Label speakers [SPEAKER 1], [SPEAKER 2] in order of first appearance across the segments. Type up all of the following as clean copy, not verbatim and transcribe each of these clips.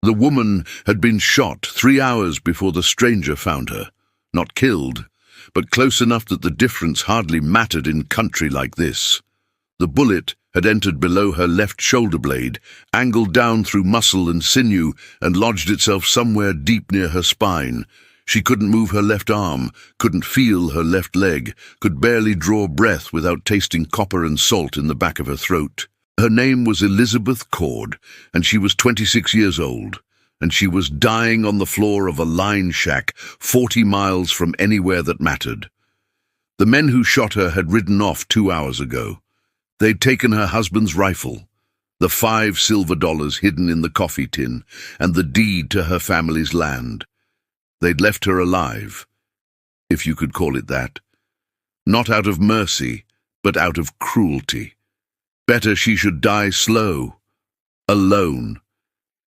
[SPEAKER 1] The woman had been shot 3 hours before the stranger found her. Not killed, but close enough that the difference hardly mattered in country like this. The bullet had entered below her left shoulder blade, angled down through muscle and sinew, and lodged itself somewhere deep near her spine. She couldn't move her left arm, couldn't feel her left leg, could barely draw breath without tasting copper and salt in the back of her throat. Her name was Elizabeth Cord, and she was 26 years old, and she was dying on the floor of a line shack 40 miles from anywhere that mattered. The men who shot her had ridden off 2 hours ago. They'd taken her husband's rifle, the $5 silver hidden in the coffee tin, and the deed to her family's land. They'd left her alive, if you could call it that. Not out of mercy, but out of cruelty. Better she should die slow, alone,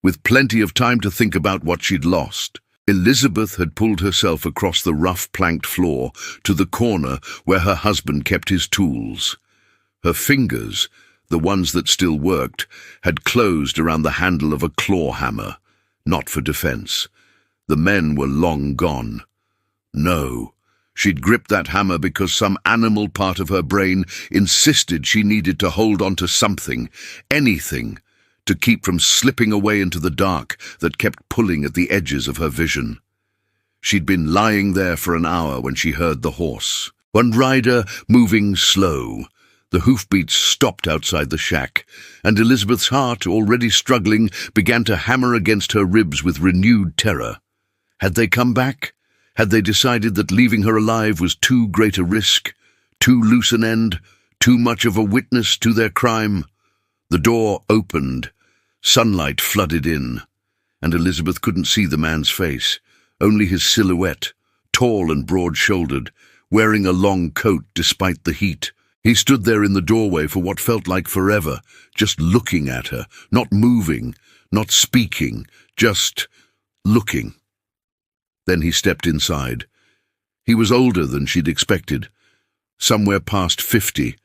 [SPEAKER 1] with plenty of time to think about what she'd lost. Elizabeth had pulled herself across the rough planked floor to the corner where her husband kept his tools. Her fingers, the ones that still worked, had closed around the handle of a claw hammer, not for defense. The men were long gone. No, she'd gripped that hammer because some animal part of her brain insisted she needed to hold on to something, anything, to keep from slipping away into the dark that kept pulling at the edges of her vision. She'd been lying there for an hour when she heard the horse. One rider moving slow. The hoofbeats stopped outside the shack, and Elizabeth's heart, already struggling, began to hammer against her ribs with renewed terror. Had they come back? Had they decided that leaving her alive was too great a risk, too loose an end, too much of a witness to their crime? The door opened. Sunlight flooded in, and Elizabeth couldn't see the man's face, only his silhouette, tall and broad-shouldered, wearing a long coat despite the heat. He stood there in the doorway for what felt like forever, just looking at her, not moving, not speaking, just looking. Then he stepped inside. He was older than she'd expected, somewhere past 50,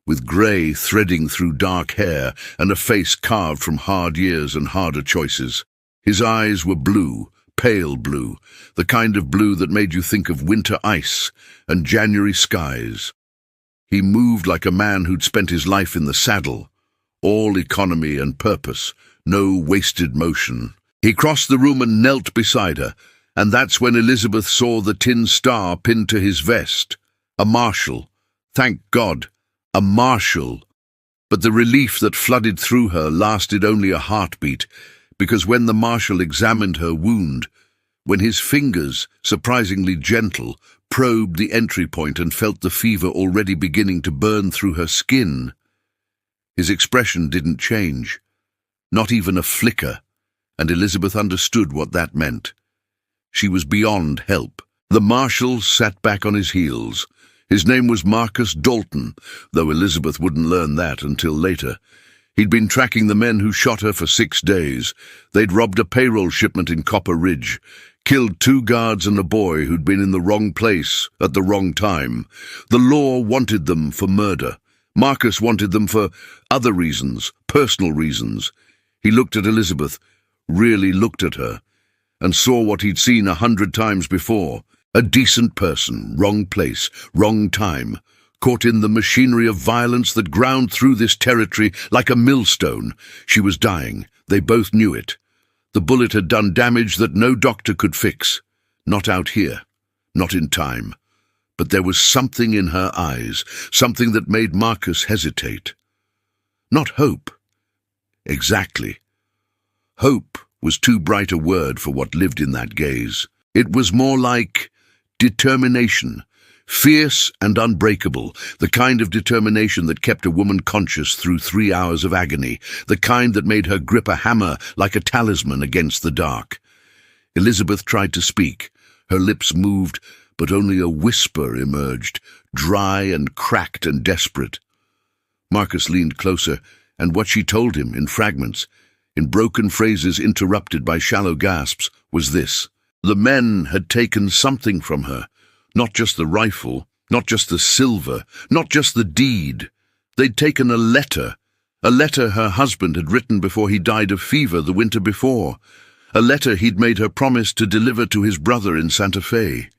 [SPEAKER 1] with grey threading through dark hair and a face carved from hard years and harder choices. His eyes were blue, pale blue, the kind of blue that made you think of winter ice and January skies. He moved like a man who'd spent his life in the saddle, all economy and purpose, no wasted motion. He crossed the room and knelt beside her, and that's when Elizabeth saw the tin star pinned to his vest. A marshal. Thank God, a marshal. But the relief that flooded through her lasted only a heartbeat, because when the marshal examined her wound, when his fingers, surprisingly gentle, probed the entry point and felt the fever already beginning to burn through her skin, his expression didn't change, not even a flicker, and Elizabeth understood what that meant. She was beyond help. The marshal sat back on his heels. His name was Marcus Dalton, though Elizabeth wouldn't learn that until later. He'd been tracking the men who shot her for 6 days. They'd robbed a payroll shipment in Copper Ridge, killed 2 guards and a boy who'd been in the wrong place at the wrong time. The law wanted them for murder. Marcus wanted them for other reasons, personal reasons. He looked at Elizabeth, really looked at her, and saw what he'd seen 100 times before. A decent person, wrong place, wrong time, caught in the machinery of violence that ground through this territory like a millstone. She was dying. They both knew it. The bullet had done damage that no doctor could fix. Not out here. Not in time. But there was something in her eyes, something that made Marcus hesitate. Not hope. Exactly. Hope was too bright a word for what lived in that gaze. It was more like determination, fierce and unbreakable, the kind of determination that kept a woman conscious through 3 hours of agony, the kind that made her grip a hammer like a talisman against the dark. Elizabeth tried to speak. Her lips moved, but only a whisper emerged, dry and cracked and desperate. Marcus leaned closer, and what she told him, in fragments, in broken phrases interrupted by shallow gasps, was this. The men had taken something from her, not just the rifle, not just the silver, not just the deed. They'd taken a letter her husband had written before he died of fever the winter before. a letter he'd made her promise to deliver to his brother in Santa Fe.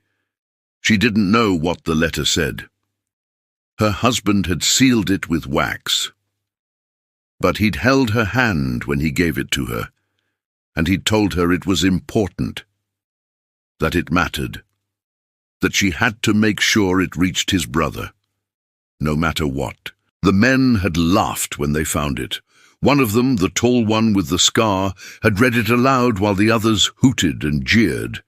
[SPEAKER 1] She didn't know what the letter said. Her husband had sealed it with wax. But he'd held her hand when he gave it to her, and he'd told her it was important, that it mattered, that she had to make sure it reached his brother, no matter what. The men had laughed when they found it. One of them, the tall one with the scar, had read it aloud while the others hooted and jeered,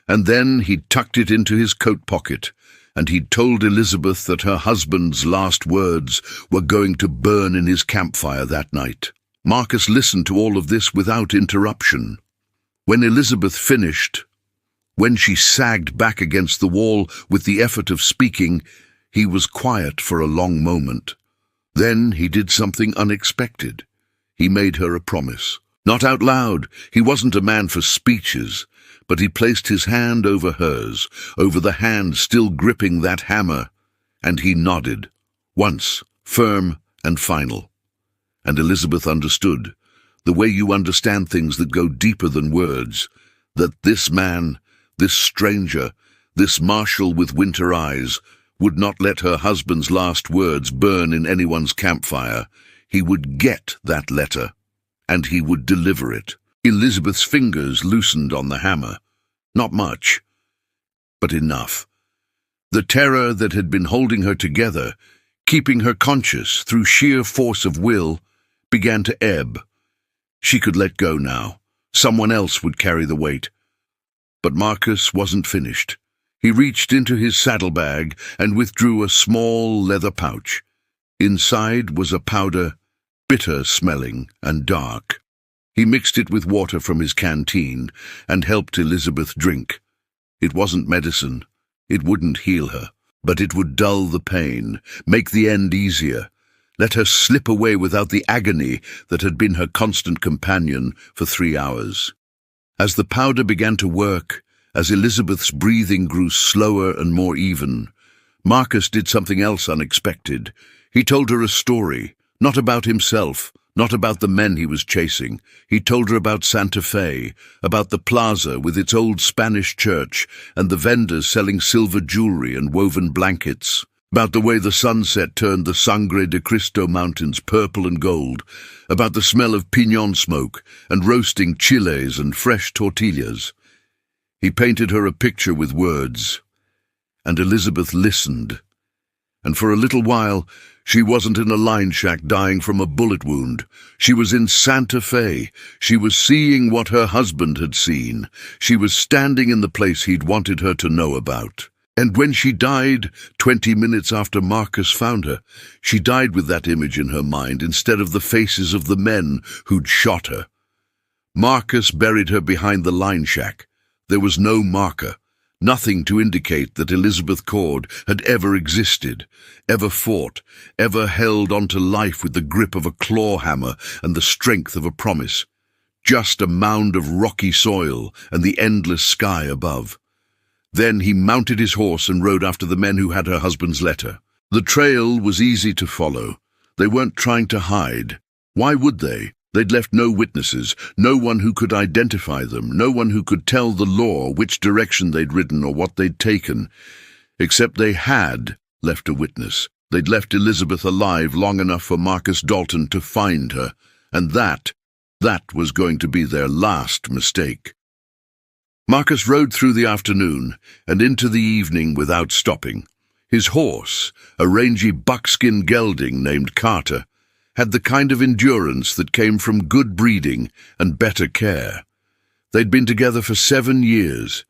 [SPEAKER 1] and then he'd tucked it into his coat pocket, and he'd told Elizabeth that her husband's last words were going to burn in his campfire that night. Marcus listened to all of this without interruption. When Elizabeth finished, when she sagged back against the wall with the effort of speaking, he was quiet for a long moment. Then he did something unexpected. He made her a promise. Not out loud. He wasn't a man for speeches, but he placed his hand over hers, over the hand still gripping that hammer, and he nodded, once, firm and final. And Elizabeth understood, the way you understand things that go deeper than words, that this man, this stranger, this marshal with winter eyes, would not let her husband's last words burn in anyone's campfire. He would get that letter, and he would deliver it. Elizabeth's fingers loosened on the hammer. Not much, but enough. The terror that had been holding her together, keeping her conscious through sheer force of will, began to ebb. She could let go now. Someone else would carry the weight. But Marcus wasn't finished. He reached into his saddlebag and withdrew a small leather pouch. Inside was a powder, bitter-smelling and dark. He mixed it with water from his canteen and helped Elizabeth drink. It wasn't medicine. It wouldn't heal her, but it would dull the pain, make the end easier, let her slip away without the agony that had been her constant companion for 3 hours. As the powder began to work, as Elizabeth's breathing grew slower and more even, Marcus did something else unexpected. He told her a story, not about himself, not about the men he was chasing. He told her about Santa Fe, about the plaza with its old Spanish church and the vendors selling silver jewelry and woven blankets, about the way the sunset turned the Sangre de Cristo mountains purple and gold, about the smell of piñon smoke and roasting chiles and fresh tortillas. He painted her a picture with words, and Elizabeth listened. And for a little while, she wasn't in a line shack dying from a bullet wound. She was in Santa Fe. She was seeing what her husband had seen. She was standing in the place he'd wanted her to know about. And when she died, 20 minutes after Marcus found her, she died with that image in her mind instead of the faces of the men who'd shot her. Marcus buried her behind the line shack. There was no marker. Nothing to indicate that Elizabeth Cord had ever existed, ever fought, ever held onto life with the grip of a claw hammer and the strength of a promise. Just a mound of rocky soil and the endless sky above. Then he mounted his horse and rode after the men who had her husband's letter. The trail was easy to follow. They weren't trying to hide. Why would they? They'd left no witnesses, no one who could identify them, no one who could tell the law which direction they'd ridden or what they'd taken. Except they had left a witness. They'd left Elizabeth alive long enough for Marcus Dalton to find her, and that was going to be their last mistake. Marcus rode through the afternoon and into the evening without stopping. His horse, a rangy buckskin gelding named Carter, had the kind of endurance that came from good breeding and better care. They'd been together for 7 years,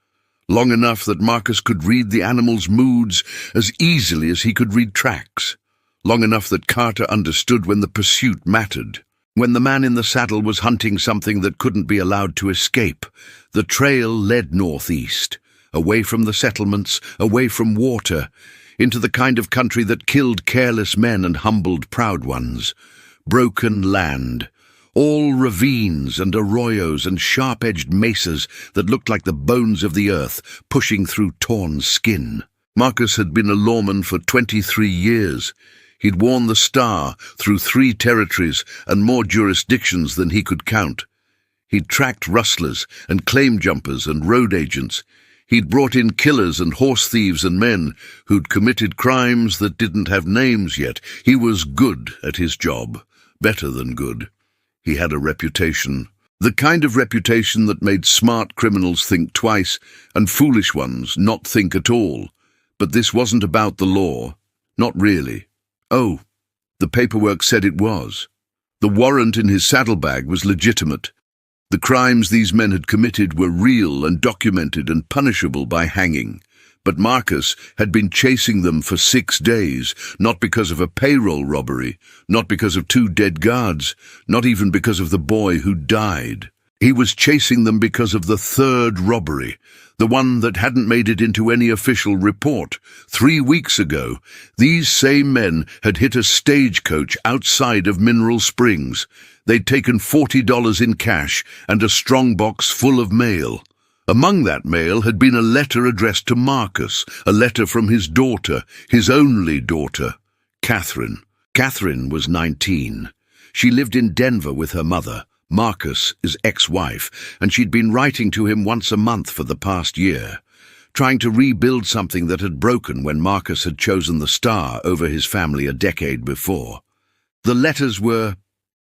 [SPEAKER 1] long enough that Marcus could read the animal's moods as easily as he could read tracks, long enough that Carter understood when the pursuit mattered. When the man in the saddle was hunting something that couldn't be allowed to escape, the trail led northeast, away from the settlements, away from water, into the kind of country that killed careless men and humbled proud ones. Broken land, all ravines and arroyos and sharp-edged mesas that looked like the bones of the earth pushing through torn skin. Marcus had been a lawman for 23 years. He'd worn the star through 3 territories and more jurisdictions than he could count. He'd tracked rustlers and claim jumpers and road agents. He'd brought in killers and horse thieves and men who'd committed crimes that didn't have names yet. He was good at his job, better than good. He had a reputation, the kind of reputation that made smart criminals think twice and foolish ones not think at all. But this wasn't about the law. Not really. Oh, the paperwork said it was. The warrant in his saddlebag was legitimate. The crimes these men had committed were real and documented and punishable by hanging. But Marcus had been chasing them for 6 days, not because of a payroll robbery, not because of 2 dead guards, not even because of the boy who died. He was chasing them because of the 3rd robbery, the one that hadn't made it into any official report. 3 weeks ago, these same men had hit a stagecoach outside of Mineral Springs. They'd taken $40 in cash and a strongbox full of mail. Among that mail had been a letter addressed to Marcus, a letter from his daughter, his only daughter, Catherine. Catherine was 19. She lived in Denver with her mother, Marcus, his ex-wife, and she'd been writing to him once a month for the past year, trying to rebuild something that had broken when Marcus had chosen the Star over his family a decade before. The letters were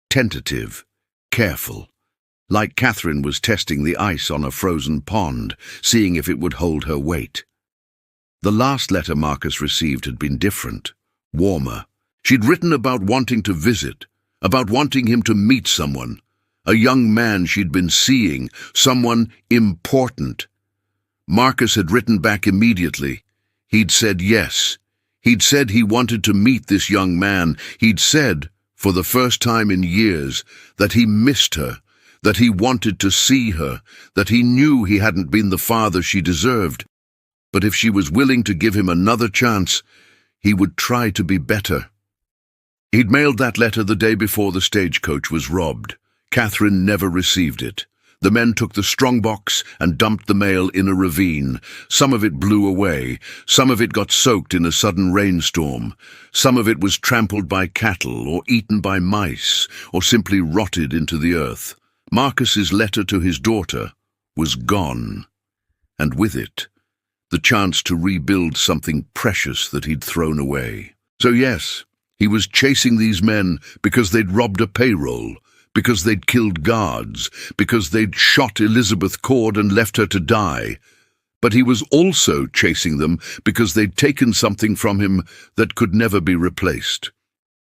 [SPEAKER 1] tentative, careful, like Catherine was testing the ice on a frozen pond, seeing if it would hold her weight. The last letter Marcus received had been different, warmer. She'd written about wanting to visit, about wanting him to meet someone, a young man she'd been seeing, someone important. Marcus had written back immediately. He'd said yes. He'd said he wanted to meet this young man. He'd said, for the first time in years, that he missed her, that he wanted to see her, that he knew he hadn't been the father she deserved. But if she was willing to give him another chance, he would try to be better. He'd mailed that letter the day before the stagecoach was robbed. Catherine never received it. The men took the strongbox and dumped the mail in a ravine. Some of it blew away. Some of it got soaked in a sudden rainstorm. Some of it was trampled by cattle or eaten by mice or simply rotted into the earth. Marcus's letter to his daughter was gone, and with it, the chance to rebuild something precious that he'd thrown away. So yes, he was chasing these men because they'd robbed a payroll, because they'd killed guards, because they'd shot Elizabeth Cord and left her to die. But he was also chasing them because they'd taken something from him that could never be replaced.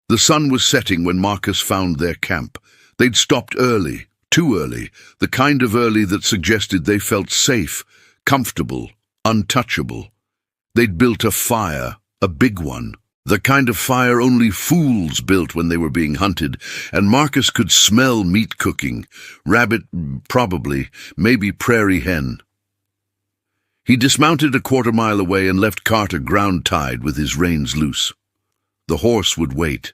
[SPEAKER 1] The sun was setting when Marcus found their camp. They'd stopped early, too early, the kind of early that suggested they felt safe, comfortable, untouchable. They'd built a fire, a big one, the kind of fire only fools built when they were being hunted, and Marcus could smell meat cooking, rabbit, probably, maybe prairie hen. He dismounted a quarter-mile away and left Carter ground-tied with his reins loose. The horse would wait.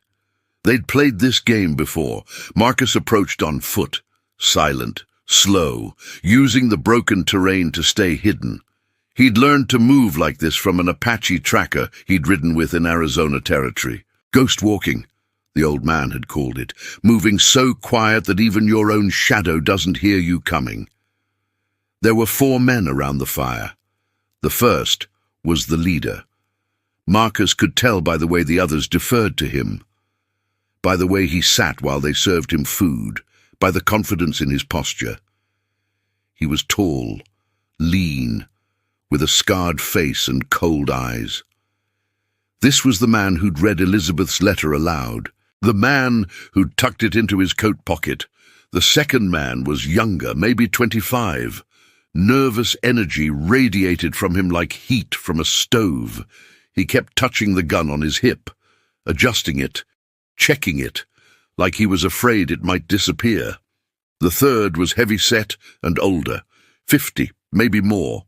[SPEAKER 1] They'd played this game before. Marcus approached on foot, silent, slow, using the broken terrain to stay hidden. He'd learned to move like this from an Apache tracker he'd ridden with in Arizona Territory. Ghost walking, the old man had called it, moving so quiet that even your own shadow doesn't hear you coming. There were 4 men around the fire. The first was the leader. Marcus could tell by the way the others deferred to him, by the way he sat while they served him food, by the confidence in his posture. He was tall, lean, with a scarred face and cold eyes. This was the man who'd read Elizabeth's letter aloud, the man who'd tucked it into his coat pocket. The second man was younger, maybe 25. Nervous energy radiated from him like heat from a stove. He kept touching the gun on his hip, adjusting it, checking it, like he was afraid it might disappear. The third was heavy-set and older, 50, maybe more.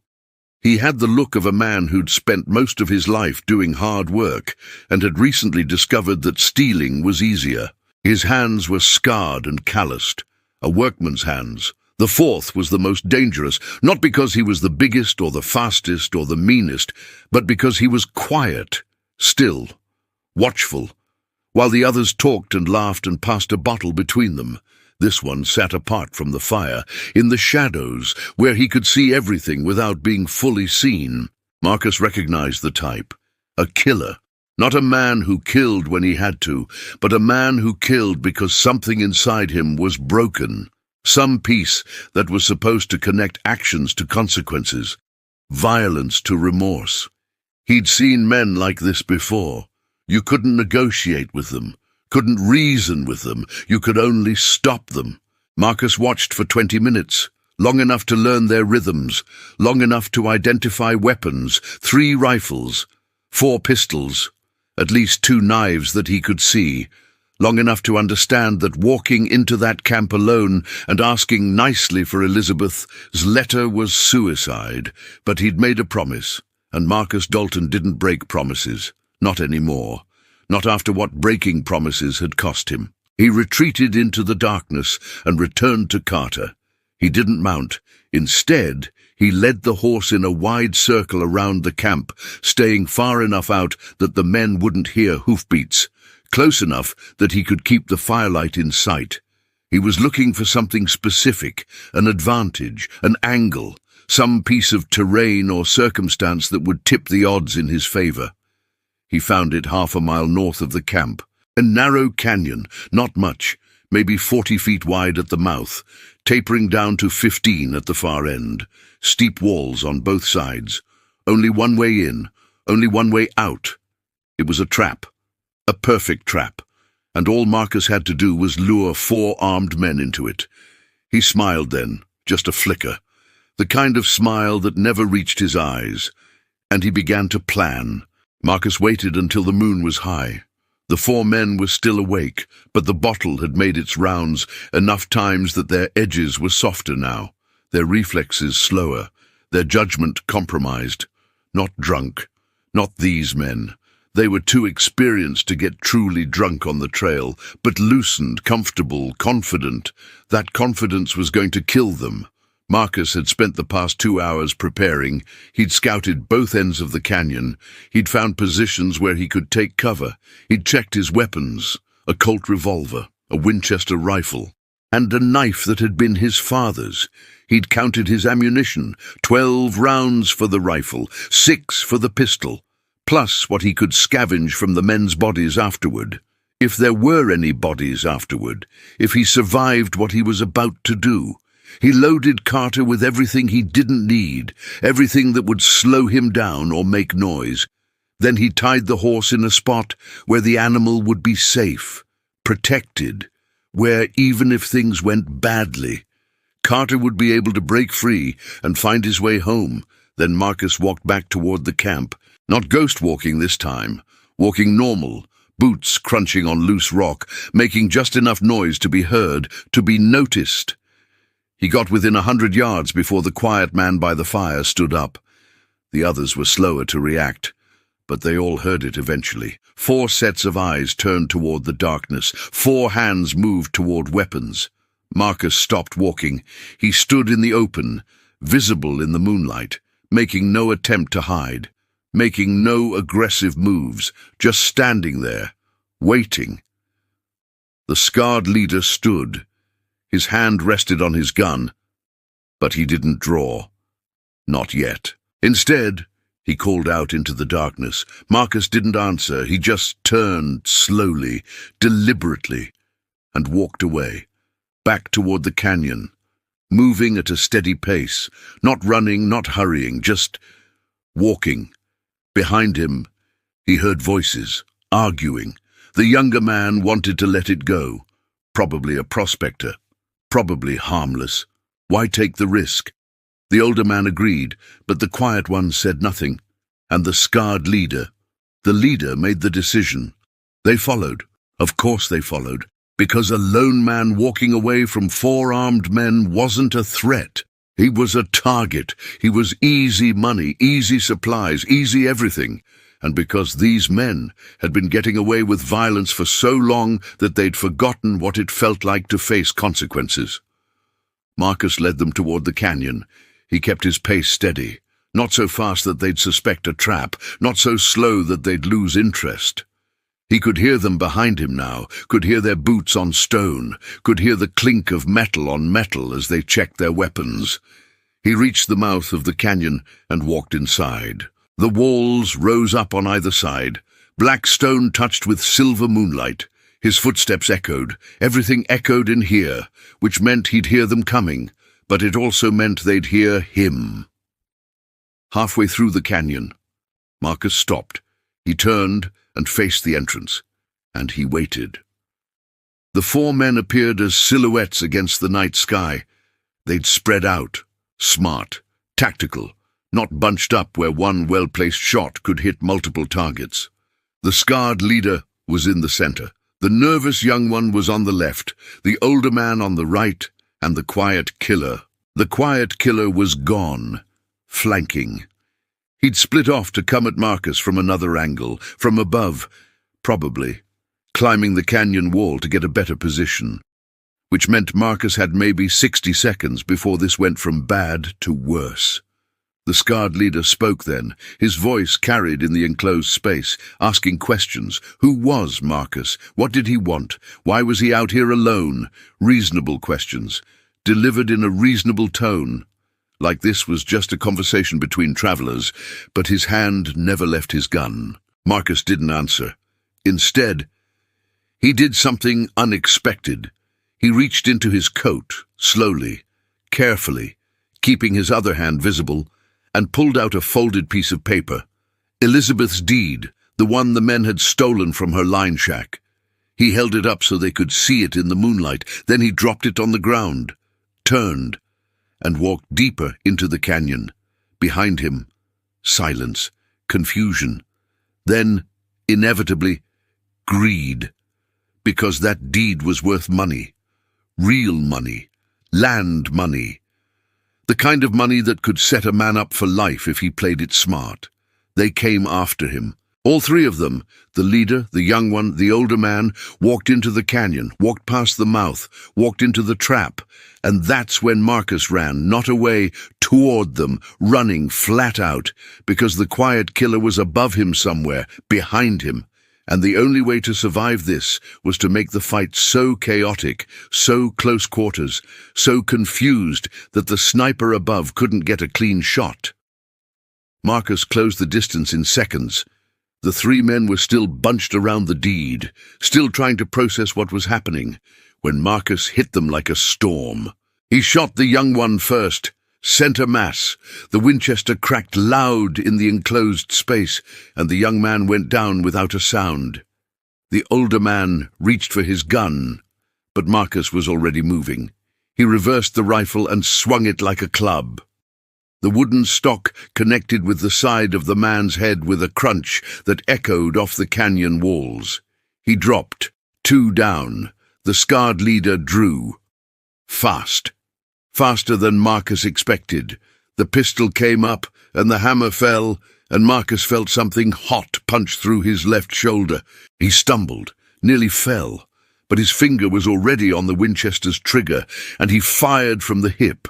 [SPEAKER 1] He had the look of a man who'd spent most of his life doing hard work and had recently discovered that stealing was easier. His hands were scarred and calloused, a workman's hands. The fourth was the most dangerous, not because he was the biggest or the fastest or the meanest, but because he was quiet, still, watchful. While the others talked and laughed and passed a bottle between them, This one sat apart from the fire, in the shadows, where he could see everything without being fully seen. Marcus recognized the type. A killer. Not a man who killed when he had to, but a man who killed because something inside him was broken. Some piece that was supposed to connect actions to consequences, violence to remorse. He'd seen men like this before. You couldn't negotiate with them, couldn't reason with them, you could only stop them. Marcus watched for 20 minutes, long enough to learn their rhythms, long enough to identify weapons, 3 rifles, 4 pistols, at least 2 knives that he could see, long enough to understand that walking into that camp alone and asking nicely for Elizabeth's letter was suicide. But he'd made a promise, and Marcus Dalton didn't break promises. Not anymore. Not after what breaking promises had cost him. He retreated into the darkness and returned to Carter. He didn't mount. Instead, he led the horse in a wide circle around the camp, staying far enough out that the men wouldn't hear hoofbeats, close enough that he could keep the firelight in sight. He was looking for something specific, an advantage, an angle, some piece of terrain or circumstance that would tip the odds in his favor. He found it half a mile north of the camp. A narrow canyon, not much, maybe 40 feet wide at the mouth, tapering down to 15 at the far end. Steep walls on both sides. Only one way in, only one way out. It was a trap. A perfect trap. And all Marcus had to do was lure 4 armed men into it. He smiled then, just a flicker. The kind of smile that never reached his eyes. And he began to plan. Marcus waited until the moon was high. The 4 men were still awake, but the bottle had made its rounds enough times that their edges were softer now, their reflexes slower, their judgment compromised. Not drunk. Not these men. They were too experienced to get truly drunk on the trail, but loosened, comfortable, confident. That confidence was going to kill them. Marcus had spent the past 2 hours preparing. He'd scouted both ends of the canyon. He'd found positions where he could take cover. He'd checked his weapons, a Colt revolver, a Winchester rifle, and a knife that had been his father's. He'd counted his ammunition, 12 rounds for the rifle, 6 for the pistol, plus what he could scavenge from the men's bodies afterward. If there were any bodies afterward, if he survived what he was about to do. He loaded Carter with everything he didn't need, everything that would slow him down or make noise. Then he tied the horse in a spot where the animal would be safe, protected, where even if things went badly, Carter would be able to break free and find his way home. Then Marcus walked back toward the camp, not ghost walking this time, walking normal, boots crunching on loose rock, making just enough noise to be heard, to be noticed. He got within 100 yards before the quiet man by the fire stood up. The others were slower to react, but they all heard it eventually. 4 sets of eyes turned toward the darkness. 4 hands moved toward weapons. Marcus stopped walking. He stood in the open, visible in the moonlight, making no attempt to hide, making no aggressive moves, just standing there, waiting. The scarred leader stood. His hand rested on his gun, but he didn't draw. Not yet. Instead, he called out into the darkness. Marcus didn't answer. He just turned slowly, deliberately, and walked away, back toward the canyon, moving at a steady pace, not running, not hurrying, just walking. Behind him, he heard voices, arguing. The younger man wanted to let it go. Probably a prospector. Probably harmless. Why take the risk? The older man agreed, but the quiet one said nothing. And the scarred leader, the leader made the decision. They followed. Of course they followed, because a lone man walking away from 4 armed men wasn't a threat. He was a target. He was easy money, easy supplies, easy everything. And because these men had been getting away with violence for so long that they'd forgotten what it felt like to face consequences. Marcus led them toward the canyon. He kept his pace steady, not so fast that they'd suspect a trap, not so slow that they'd lose interest. He could hear them behind him now, could hear their boots on stone, could hear the clink of metal on metal as they checked their weapons. He reached the mouth of the canyon and walked inside. The walls rose up on either side, black stone touched with silver moonlight. His footsteps echoed. Everything echoed in here, which meant he'd hear them coming, but it also meant they'd hear him. Halfway through the canyon, Marcus stopped. He turned and faced the entrance, and he waited. The four men appeared as silhouettes against the night sky. They'd spread out, smart, tactical, not bunched up where one well-placed shot could hit multiple targets. The scarred leader was in the center. The nervous young one was on the left, the older man on the right, and the quiet killer. The quiet killer was gone, flanking. He'd split off to come at Marcus from another angle, from above, probably, climbing the canyon wall to get a better position, which meant Marcus had maybe 60 seconds before this went from bad to worse. The scarred leader spoke then, his voice carried in the enclosed space, asking questions. Who was Marcus? What did he want? Why was he out here alone? Reasonable questions, delivered in a reasonable tone. Like this was just a conversation between travelers, but his hand never left his gun. Marcus didn't answer. Instead, he did something unexpected. He reached into his coat, slowly, carefully, keeping his other hand visible, and pulled out a folded piece of paper. Elizabeth's deed, the one the men had stolen from her line shack. He held it up so they could see it in the moonlight. Then he dropped it on the ground, turned, and walked deeper into the canyon. Behind him, silence, confusion. Then, inevitably, greed. Because that deed was worth money. Real money. Land money. The kind of money that could set a man up for life if he played it smart. They came after him. All three of them, the leader, the young one, the older man, walked into the canyon, walked past the mouth, walked into the trap, and that's when Marcus ran, not away, toward them, running flat out, because the quiet killer was above him somewhere, behind him, and the only way to survive this was to make the fight so chaotic, so close quarters, so confused that the sniper above couldn't get a clean shot. Marcus closed the distance in seconds. The three men were still bunched around the deed, still trying to process what was happening, when Marcus hit them like a storm. He shot the young one first, center mass. The Winchester cracked loud in the enclosed space, and the young man went down without a sound. The older man reached for his gun, but Marcus was already moving. He reversed the rifle and swung it like a club. The wooden stock connected with the side of the man's head with a crunch that echoed off the canyon walls. He dropped, 2 down. The scarred leader drew. Fast. Faster than Marcus expected. The pistol came up, and the hammer fell, and Marcus felt something hot punch through his left shoulder. He stumbled, nearly fell, but his finger was already on the Winchester's trigger, and he fired from the hip.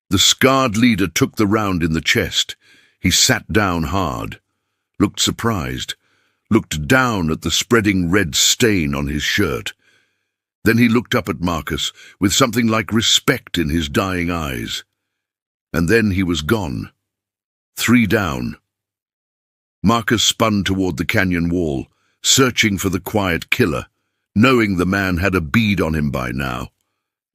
[SPEAKER 1] The scarred leader took the round in the chest. He sat down hard, looked surprised, looked down at the spreading red stain on his shirt. Then he looked up at Marcus with something like respect in his dying eyes. And then he was gone. 3 down. Marcus spun toward the canyon wall, searching for the quiet killer, knowing the man had a bead on him by now.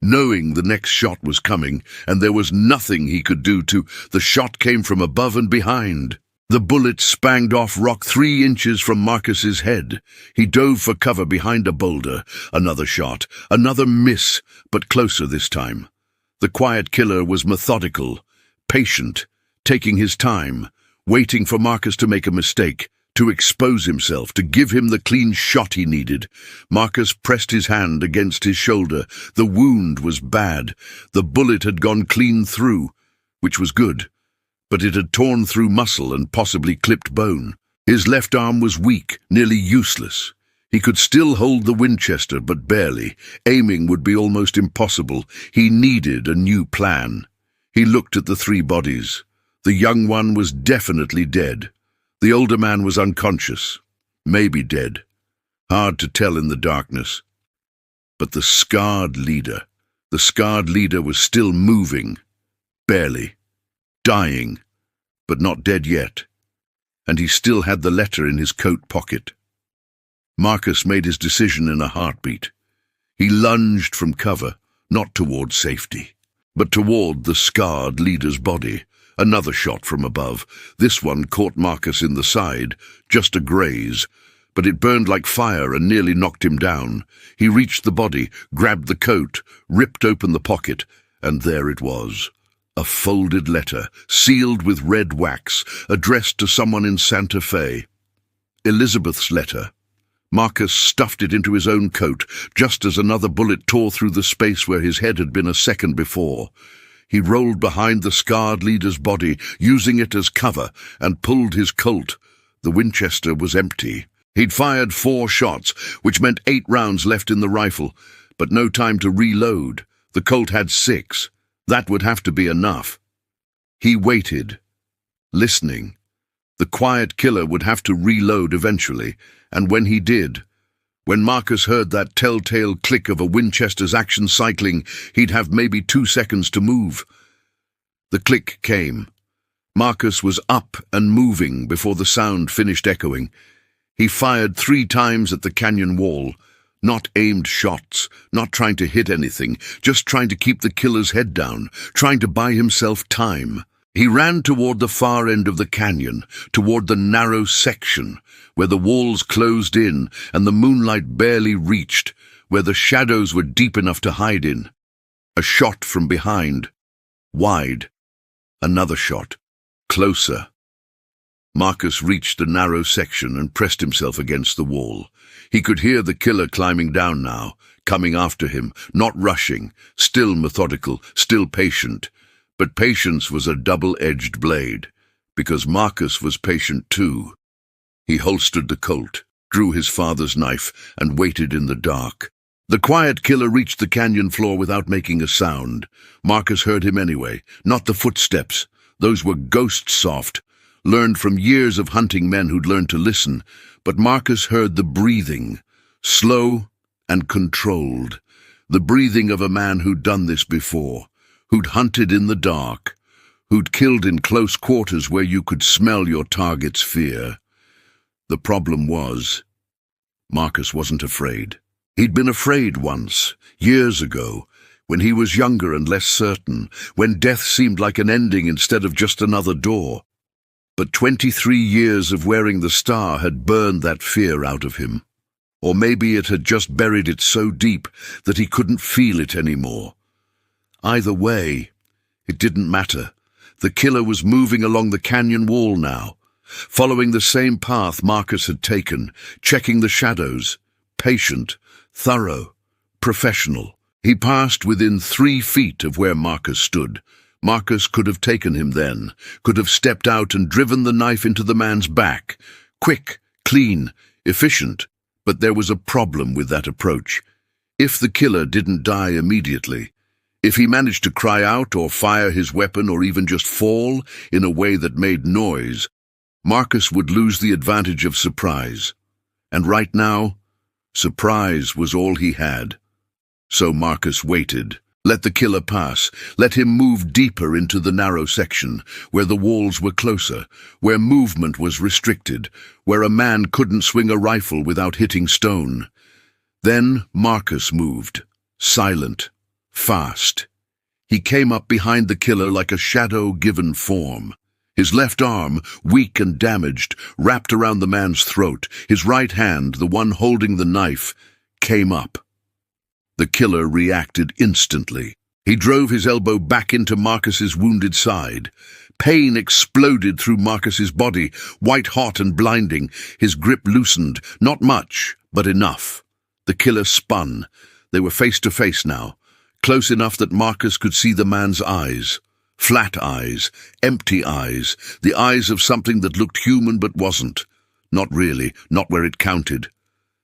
[SPEAKER 1] Knowing the next shot was coming, and there was nothing he could do to. The shot came from above and behind. The bullet spanged off rock 3 inches from Marcus's head. He dove for cover behind a boulder. Another shot, another miss, but closer this time. The quiet killer was methodical, patient, taking his time, waiting for Marcus to make a mistake, to expose himself, to give him the clean shot he needed. Marcus pressed his hand against his shoulder. The wound was bad. The bullet had gone clean through, which was good, but it had torn through muscle and possibly clipped bone. His left arm was weak, nearly useless. He could still hold the Winchester, but barely. Aiming would be almost impossible. He needed a new plan. He looked at the 3 bodies. The young one was definitely dead. The older man was unconscious, maybe dead. Hard to tell in the darkness. But the scarred leader was still moving, barely, dying, but not dead yet, and he still had the letter in his coat pocket. Marcus made his decision in a heartbeat. He lunged from cover, not toward safety, but toward the scarred leader's body. Another shot from above. This one caught Marcus in the side, just a graze, but it burned like fire and nearly knocked him down. He reached the body, grabbed the coat, ripped open the pocket, and there it was. A folded letter, sealed with red wax, addressed to someone in Santa Fe. Elizabeth's letter. Marcus stuffed it into his own coat, just as another bullet tore through the space where his head had been a second before. He rolled behind the scarred leader's body, using it as cover, and pulled his Colt. The Winchester was empty. He'd fired 4 shots, which meant 8 rounds left in the rifle, but no time to reload. The Colt had 6. That would have to be enough. He waited, listening. The quiet killer would have to reload eventually, and when he did, when Marcus heard that telltale click of a Winchester's action cycling, he'd have maybe 2 seconds to move. The click came. Marcus was up and moving before the sound finished echoing. He fired 3 times at the canyon wall, not aimed shots, not trying to hit anything, just trying to keep the killer's head down, trying to buy himself time. He ran toward the far end of the canyon, toward the narrow section, where the walls closed in and the moonlight barely reached, where the shadows were deep enough to hide in. A shot from behind. Wide. Another shot. Closer. Marcus reached the narrow section and pressed himself against the wall. He could hear the killer climbing down now, coming after him, not rushing, still methodical, still patient. But patience was a double-edged blade, because Marcus was patient too. He holstered the Colt, drew his father's knife, and waited in the dark. The quiet killer reached the canyon floor without making a sound. Marcus heard him anyway, not the footsteps. Those were ghost-soft, learned from years of hunting men who'd learned to listen. But Marcus heard the breathing, slow and controlled, the breathing of a man who'd done this before, who'd hunted in the dark, who'd killed in close quarters where you could smell your target's fear. The problem was, Marcus wasn't afraid. He'd been afraid once, years ago, when he was younger and less certain, when death seemed like an ending instead of just another door. But 23 years of wearing the star had burned that fear out of him. Or maybe it had just buried it so deep that he couldn't feel it anymore. Either way, it didn't matter. The killer was moving along the canyon wall now, following the same path Marcus had taken, checking the shadows, patient, thorough, professional. He passed within 3 feet of where Marcus stood. Marcus could have taken him then, could have stepped out and driven the knife into the man's back. Quick, clean, efficient. But there was a problem with that approach. If the killer didn't die immediately, if he managed to cry out or fire his weapon or even just fall in a way that made noise, Marcus would lose the advantage of surprise. And right now, surprise was all he had. So Marcus waited. Let the killer pass. Let him move deeper into the narrow section, where the walls were closer, where movement was restricted, where a man couldn't swing a rifle without hitting stone. Then Marcus moved, silent, fast. He came up behind the killer like a shadow-given form. His left arm, weak and damaged, wrapped around the man's throat. His right hand, the one holding the knife, came up. The killer reacted instantly. He drove his elbow back into Marcus's wounded side. Pain exploded through Marcus's body, white-hot and blinding. His grip loosened, not much, but enough. The killer spun. They were face to face now, close enough that Marcus could see the man's eyes. Flat eyes, empty eyes, the eyes of something that looked human but wasn't. Not really, not where it counted.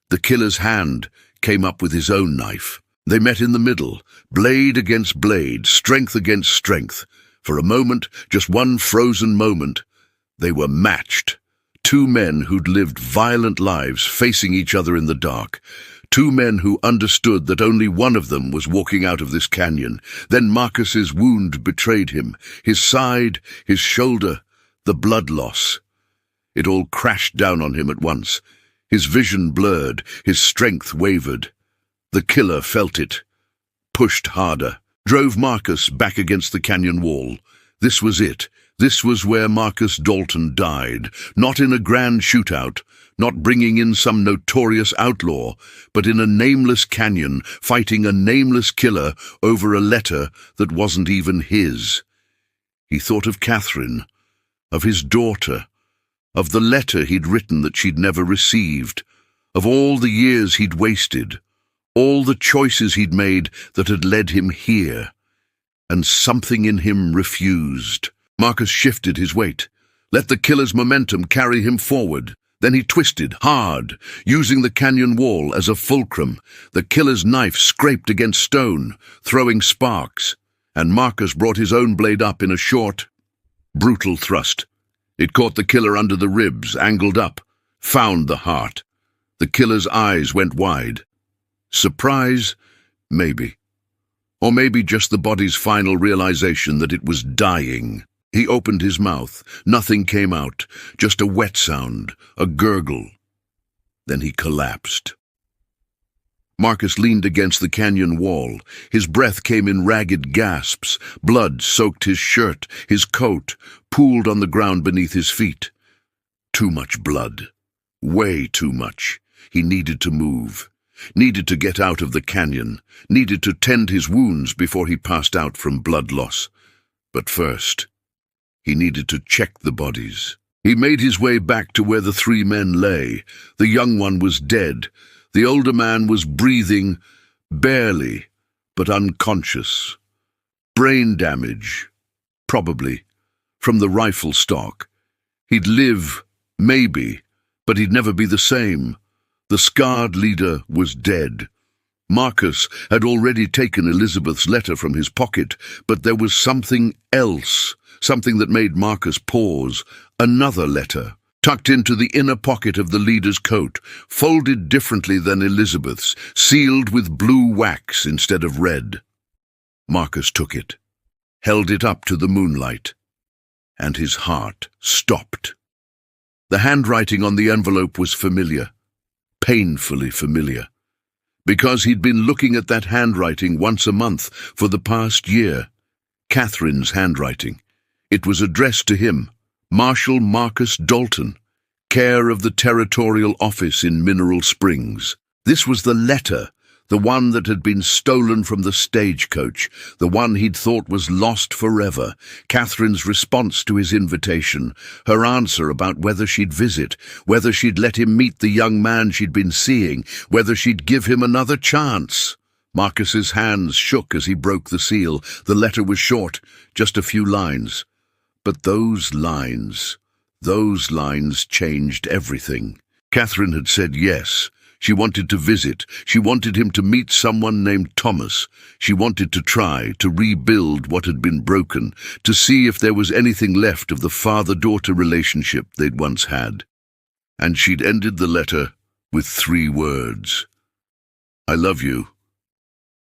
[SPEAKER 1] The killer's hand came up with his own knife. They met in the middle, blade against blade, strength against strength. For a moment, just one frozen moment, they were matched. Two men who'd lived violent lives facing each other in the dark. Two men who understood that only one of them was walking out of this canyon. Then Marcus's wound betrayed him. His side, his shoulder, the blood loss. It all crashed down on him at once. His vision blurred, his strength wavered. The killer felt it, pushed harder, drove Marcus back against the canyon wall. This was it. This was where Marcus Dalton died, not in a grand shootout, not bringing in some notorious outlaw, but in a nameless canyon, fighting a nameless killer over a letter that wasn't even his. He thought of Catherine, of his daughter, of the letter he'd written that she'd never received, of all the years he'd wasted, all the choices he'd made that had led him here. And something in him refused. Marcus shifted his weight, let the killer's momentum carry him forward. Then he twisted, hard, using the canyon wall as a fulcrum. The killer's knife scraped against stone, throwing sparks, and Marcus brought his own blade up in a short, brutal thrust. It caught the killer under the ribs, angled up, found the heart. The killer's eyes went wide. Surprise? Maybe. Or maybe just the body's final realization that it was dying. He opened his mouth. Nothing came out, just a wet sound, a gurgle. Then he collapsed. Marcus leaned against the canyon wall. His breath came in ragged gasps. Blood soaked his shirt, his coat, pooled on the ground beneath his feet. Too much blood. Way too much. He needed to move. Needed to get out of the canyon. Needed to tend his wounds before he passed out from blood loss. But first, he needed to check the bodies. He made his way back to where the three men lay. The young one was dead. The older man was breathing, barely, but unconscious. Brain damage, probably, from the rifle stock. He'd live, maybe, but he'd never be the same. The scarred leader was dead. Marcus had already taken Elizabeth's letter from his pocket, but there was something else, something that made Marcus pause. Another letter, tucked into the inner pocket of the leader's coat, folded differently than Elizabeth's, sealed with blue wax instead of red. Marcus took it, held it up to the moonlight, and his heart stopped. The handwriting on the envelope was familiar, painfully familiar, because he'd been looking at that handwriting once a month for the past year. Catherine's handwriting. It was addressed to him, Marshal Marcus Dalton, care of the Territorial Office in Mineral Springs. This was the letter, the one that had been stolen from the stagecoach, the one he'd thought was lost forever. Catherine's response to his invitation, her answer about whether she'd visit, whether she'd let him meet the young man she'd been seeing, whether she'd give him another chance. Marcus's hands shook as he broke the seal. The letter was short, just a few lines. But those lines changed everything. Catherine had said yes. She wanted to visit. She wanted him to meet someone named Thomas. She wanted to try to rebuild what had been broken, to see if there was anything left of the father-daughter relationship they'd once had. And she'd ended the letter with 3 words. I love you.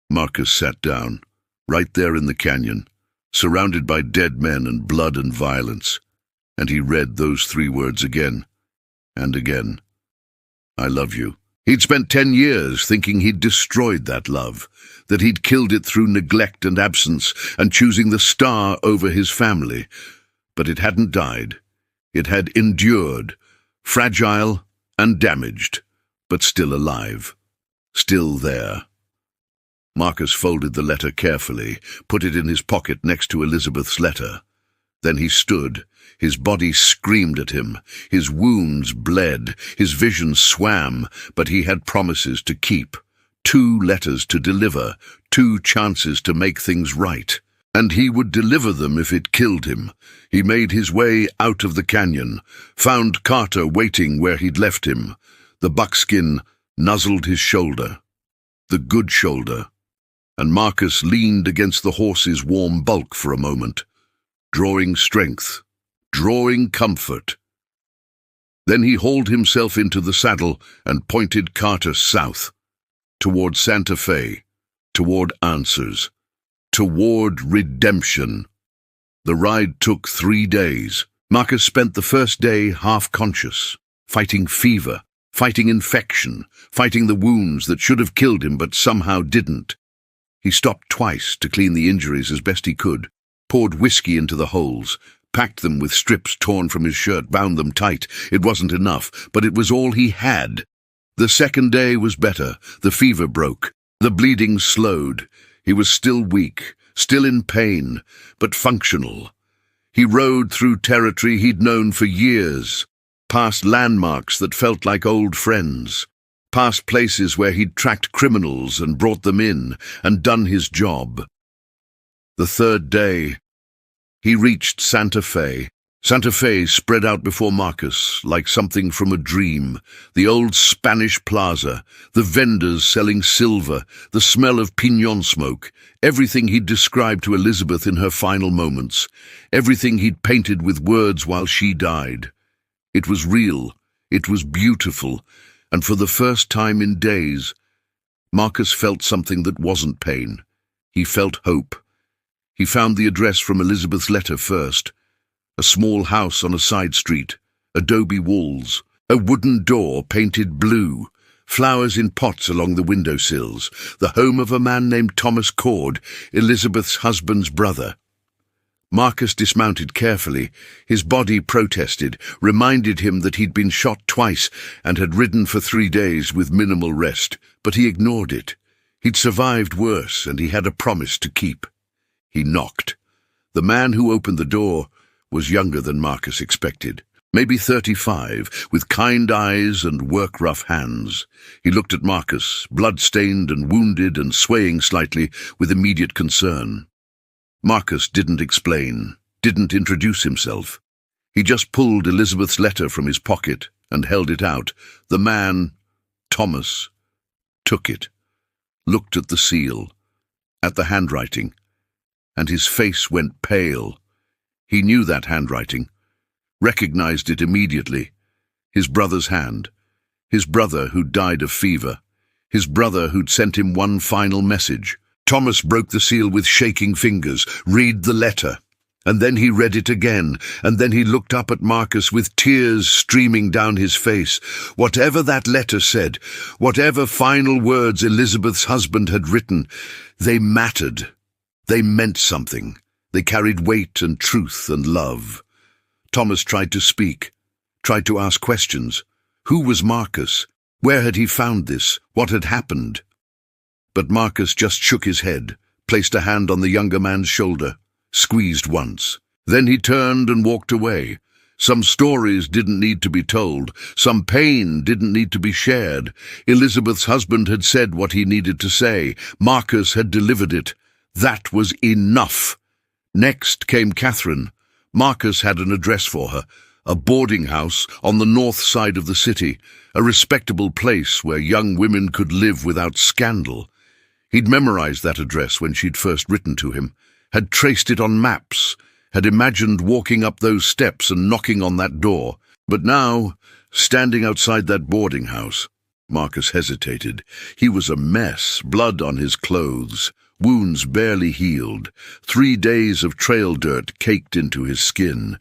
[SPEAKER 1] Marcus sat down, right there in the canyon, surrounded by dead men and blood and violence, and he read those 3 words again and again. I love you. He'd spent 10 years thinking he'd destroyed that love, that he'd killed it through neglect and absence and choosing the star over his family. But it hadn't died. It had endured, fragile and damaged, but still alive, still there. Marcus folded the letter carefully, put it in his pocket next to Elizabeth's letter. Then he stood. His body screamed at him. His wounds bled. His vision swam, but he had promises to keep. 2 letters to deliver. 2 chances to make things right. And he would deliver them if it killed him. He made his way out of the canyon, found Carter waiting where he'd left him. The buckskin nuzzled his shoulder. The good shoulder. And Marcus leaned against the horse's warm bulk for a moment, drawing strength, drawing comfort. Then he hauled himself into the saddle and pointed Carter south, toward Santa Fe, toward answers, toward redemption. The ride took 3 days. Marcus spent the first day half-conscious, fighting fever, fighting infection, fighting the wounds that should have killed him but somehow didn't. He stopped twice to clean the injuries as best he could, poured whiskey into the holes, packed them with strips torn from his shirt, bound them tight. It wasn't enough, but it was all he had. The second day was better. The fever broke. The bleeding slowed. He was still weak, still in pain, but functional. He rode through territory he'd known for years, past landmarks that felt like old friends, past places where he'd tracked criminals and brought them in and done his job. The third day, he reached Santa Fe. Santa Fe spread out before Marcus like something from a dream. The old Spanish plaza, the vendors selling silver, the smell of piñon smoke, everything he'd described to Elizabeth in her final moments, everything he'd painted with words while she died. It was real, it was beautiful, and for the first time in days, Marcus felt something that wasn't pain. He felt hope. He found the address from Elizabeth's letter first. A small house on a side street, adobe walls, a wooden door painted blue, flowers in pots along the windowsills, the home of a man named Thomas Cord, Elizabeth's husband's brother. Marcus dismounted carefully. His body protested, reminded him that he'd been shot twice and had ridden for 3 days with minimal rest, but he ignored it. He'd survived worse, and he had a promise to keep. He knocked. The man who opened the door was younger than Marcus expected, maybe 35, with kind eyes and work-rough hands. He looked at Marcus, blood-stained and wounded and swaying slightly, with immediate concern. Marcus didn't explain, didn't introduce himself. He just pulled Elizabeth's letter from his pocket and held it out. The man, Thomas, took it, looked at the seal, at the handwriting, and his face went pale. He knew that handwriting, recognized it immediately. His brother's hand, his brother who'd died of fever, his brother who'd sent him one final message. Thomas broke the seal with shaking fingers. "Read the letter." And then he read it again, and then he looked up at Marcus with tears streaming down his face. Whatever that letter said, whatever final words Elizabeth's husband had written, they mattered. They meant something. They carried weight and truth and love. Thomas tried to speak, tried to ask questions. Who was Marcus? Where had he found this? What had happened? But Marcus just shook his head, placed a hand on the younger man's shoulder, squeezed once. Then he turned and walked away. Some stories didn't need to be told. Some pain didn't need to be shared. Elizabeth's husband had said what he needed to say. Marcus had delivered it. That was enough. Next came Catherine. Marcus had an address for her, a boarding house on the north side of the city, a respectable place where young women could live without scandal. He'd memorized that address when she'd first written to him, had traced it on maps, had imagined walking up those steps and knocking on that door. But now, standing outside that boarding house, Marcus hesitated. He was a mess, blood on his clothes, wounds barely healed, 3 days of trail dirt caked into his skin.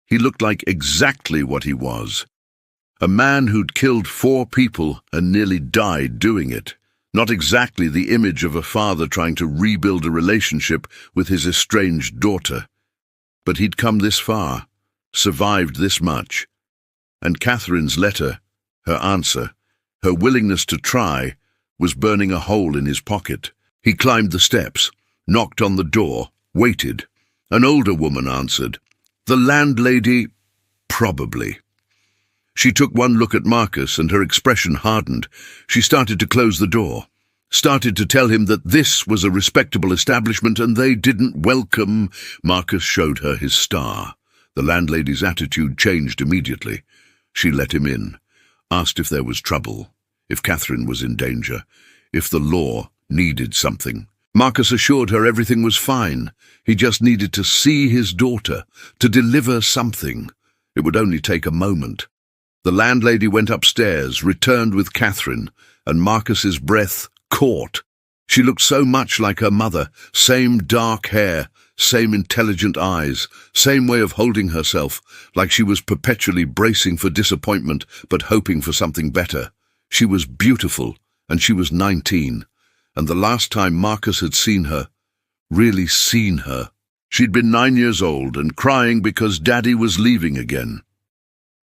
[SPEAKER 1] He looked like exactly what he was. A man who'd killed 4 people and nearly died doing it. Not exactly the image of a father trying to rebuild a relationship with his estranged daughter. But he'd come this far, survived this much. And Catherine's letter, her answer, her willingness to try, was burning a hole in his pocket. He climbed the steps, knocked on the door, waited. An older woman answered. The landlady, probably. She took one look at Marcus and her expression hardened. She started to close the door, started to tell him that this was a respectable establishment and they didn't welcome. Marcus showed her his star. The landlady's attitude changed immediately. She let him in, asked if there was trouble, if Catherine was in danger, if the law needed something. Marcus assured her everything was fine. He just needed to see his daughter, to deliver something. It would only take a moment. The landlady went upstairs, returned with Catherine, and Marcus's breath caught. She looked so much like her mother, same dark hair, same intelligent eyes, same way of holding herself, like she was perpetually bracing for disappointment but hoping for something better. She was beautiful, and she was 19, and the last time Marcus had seen her, really seen her, she'd been 9 years old and crying because Daddy was leaving again.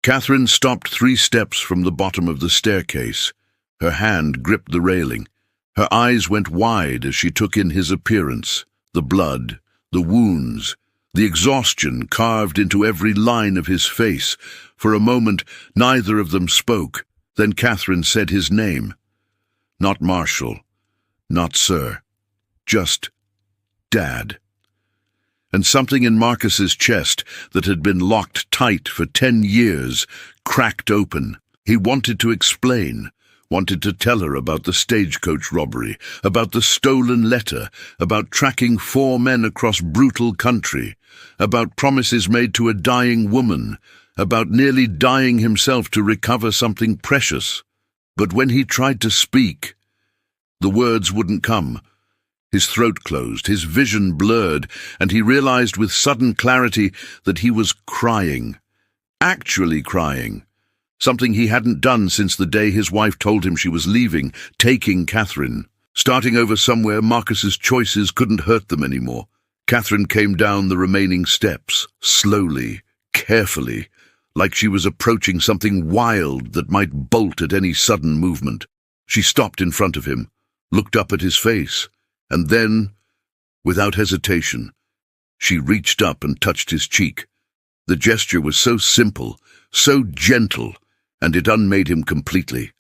[SPEAKER 1] Catherine stopped 3 steps from the bottom of the staircase. Her hand gripped the railing. Her eyes went wide as she took in his appearance, the blood, the wounds, the exhaustion carved into every line of his face. For a moment, neither of them spoke. Then Catherine said his name. Not Marshal, not Sir, just Dad. And something in Marcus's chest that had been locked tight for 10 years cracked open. He wanted to explain, wanted to tell her about the stagecoach robbery, about the stolen letter, about tracking 4 men across brutal country, about promises made to a dying woman, about nearly dying himself to recover something precious. But when he tried to speak, the words wouldn't come. His throat closed, his vision blurred, and he realized with sudden clarity that he was crying. Actually crying. Something he hadn't done since the day his wife told him she was leaving, taking Catherine. Starting over somewhere, Marcus's choices couldn't hurt them anymore. Catherine came down the remaining steps, slowly, carefully, like she was approaching something wild that might bolt at any sudden movement. She stopped in front of him, looked up at his face, and then, without hesitation, she reached up and touched his cheek. The gesture was so simple, so gentle, and it unmade him completely.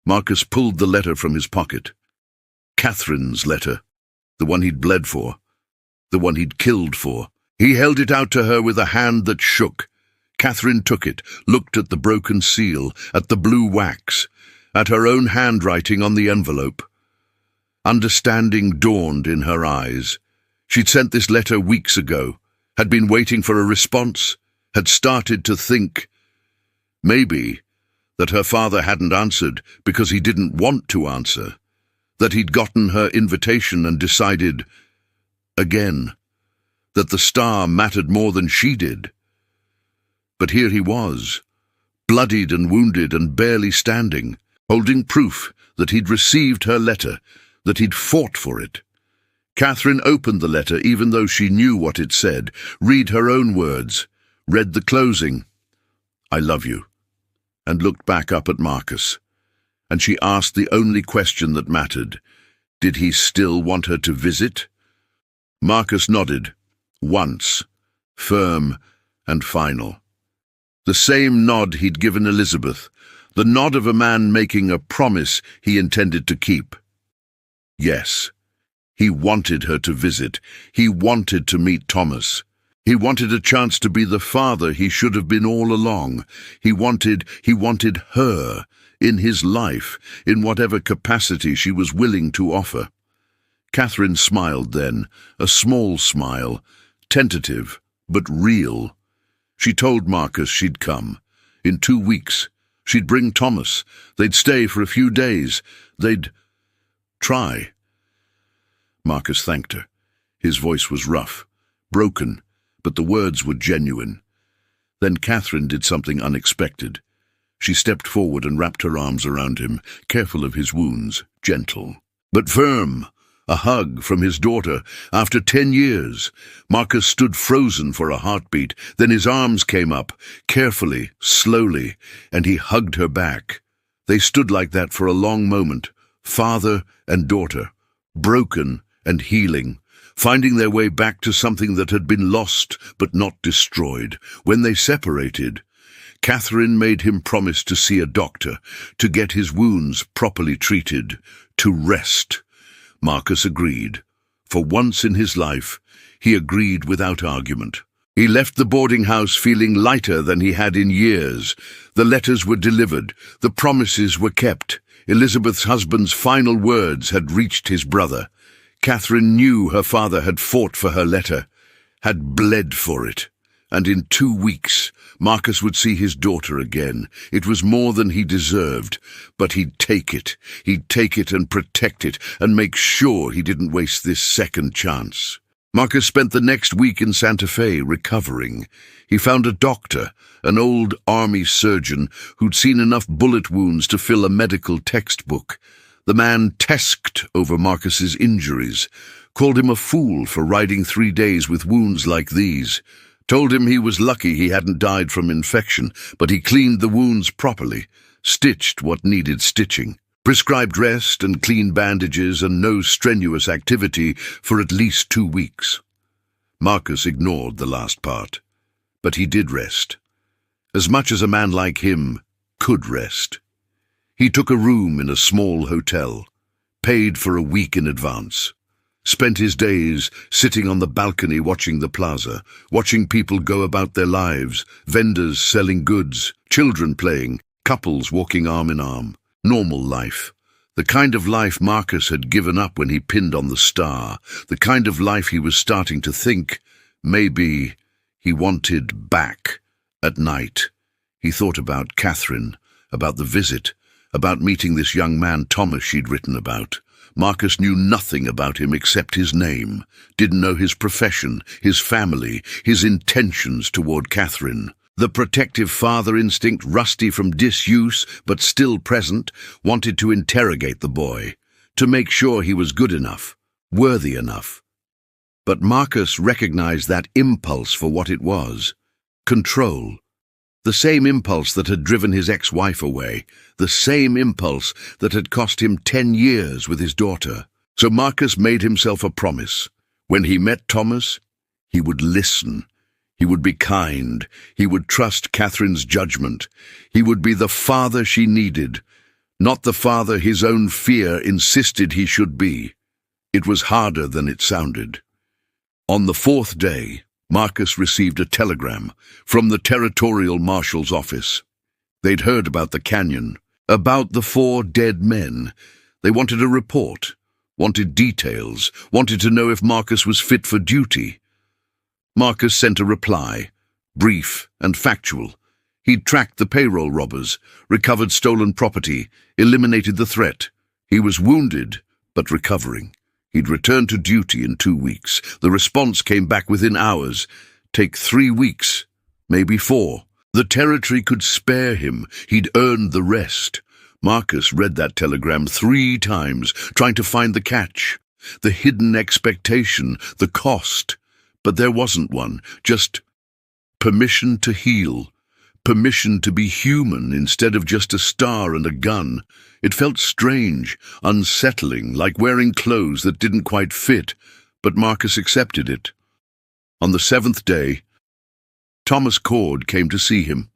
[SPEAKER 1] Marcus pulled the letter from his pocket. Catherine's letter, the one he'd bled for, the one he'd killed for. He held it out to her with a hand that shook. Catherine took it, looked at the broken seal, at the blue wax, at her own handwriting on the envelope. Understanding dawned in her eyes. She'd sent this letter weeks ago, had been waiting for a response, had started to think, maybe, that her father hadn't answered because he didn't want to answer, that he'd gotten her invitation and decided, again, that the star mattered more than she did. But here he was, bloodied and wounded and barely standing, holding proof that he'd received her letter, that he'd fought for it. Catherine opened the letter even though she knew what it said, read her own words, read the closing, "I love you," and looked back up at Marcus. And she asked the only question that mattered. Did he still want her to visit? Marcus nodded, once, firm and final. The same nod he'd given Elizabeth, the nod of a man making a promise he intended to keep. Yes, he wanted her to visit. He wanted to meet Thomas. He wanted a chance to be the father he should have been all along. He wanted her in his life, in whatever capacity she was willing to offer. Catherine smiled then, a small smile, tentative, but real. She told Marcus she'd come. In 2 weeks, she'd bring Thomas. They'd stay for a few days. They'd try. Marcus thanked her. His voice was rough, broken, but the words were genuine. Then Catherine did something unexpected. She stepped forward and wrapped her arms around him, careful of his wounds, gentle, but firm. A hug from his daughter. After 10 years, Marcus stood frozen for a heartbeat. Then his arms came up, carefully, slowly, and he hugged her back. They stood like that for a long moment, father and daughter, broken and healing, finding their way back to something that had been lost but not destroyed. When they separated, Catherine made him promise to see a doctor, to get his wounds properly treated, to rest. Marcus agreed. For once in his life, he agreed without argument. He left the boarding house feeling lighter than he had in years. The letters were delivered. The promises were kept. Elizabeth's husband's final words had reached his brother. Catherine knew her father had fought for her letter, had bled for it, And in 2 weeks, Marcus would see his daughter again. It was more than he deserved, but he'd take it. He'd take it and protect it and make sure he didn't waste this second chance. Marcus spent the next week in Santa Fe recovering. He found a doctor, an old army surgeon who'd seen enough bullet wounds to fill a medical textbook. The man tesked over Marcus's injuries, called him a fool for riding 3 days with wounds like these, told him he was lucky he hadn't died from infection, but he cleaned the wounds properly, stitched what needed stitching, prescribed rest and clean bandages and no strenuous activity for at least 2 weeks. Marcus ignored the last part, but he did rest, as much as a man like him could rest. He took a room in a small hotel, paid for a week in advance, spent his days sitting on the balcony watching the plaza, watching people go about their lives, vendors selling goods, children playing, couples walking arm in arm. Normal life. The kind of life Marcus had given up when he pinned on the star. The kind of life he was starting to think, maybe, he wanted back. At night, he thought about Catherine, about the visit, about meeting this young man Thomas she'd written about. Marcus knew nothing about him except his name, didn't know his profession, his family, his intentions toward Catherine. The protective father instinct, rusty from disuse but still present, wanted to interrogate the boy, to make sure he was good enough, worthy enough. But Marcus recognized that impulse for what it was: control. The same impulse that had driven his ex-wife away, the same impulse that had cost him 10 years with his daughter. So Marcus made himself a promise. When he met Thomas, he would listen. He would be kind. He would trust Catherine's judgment. He would be the father she needed, not the father his own fear insisted he should be. It was harder than it sounded. On the 4th day, Marcus received a telegram from the territorial marshal's office. They'd heard about the canyon, about the 4 dead men. They wanted a report, wanted details, wanted to know if Marcus was fit for duty. Marcus sent a reply, brief and factual. He'd tracked the payroll robbers, recovered stolen property, eliminated the threat. He was wounded, but recovering. He'd return to duty in 2 weeks. The response came back within hours. Take 3 weeks, maybe 4. The territory could spare him. He'd earned the rest. Marcus read that telegram 3 times, trying to find the catch, the hidden expectation, the cost. But there wasn't one, just permission to heal, permission to be human instead of just a star and a gun. It felt strange, unsettling, like wearing clothes that didn't quite fit, but Marcus accepted it. On the 7th day, Thomas Cord came to see him.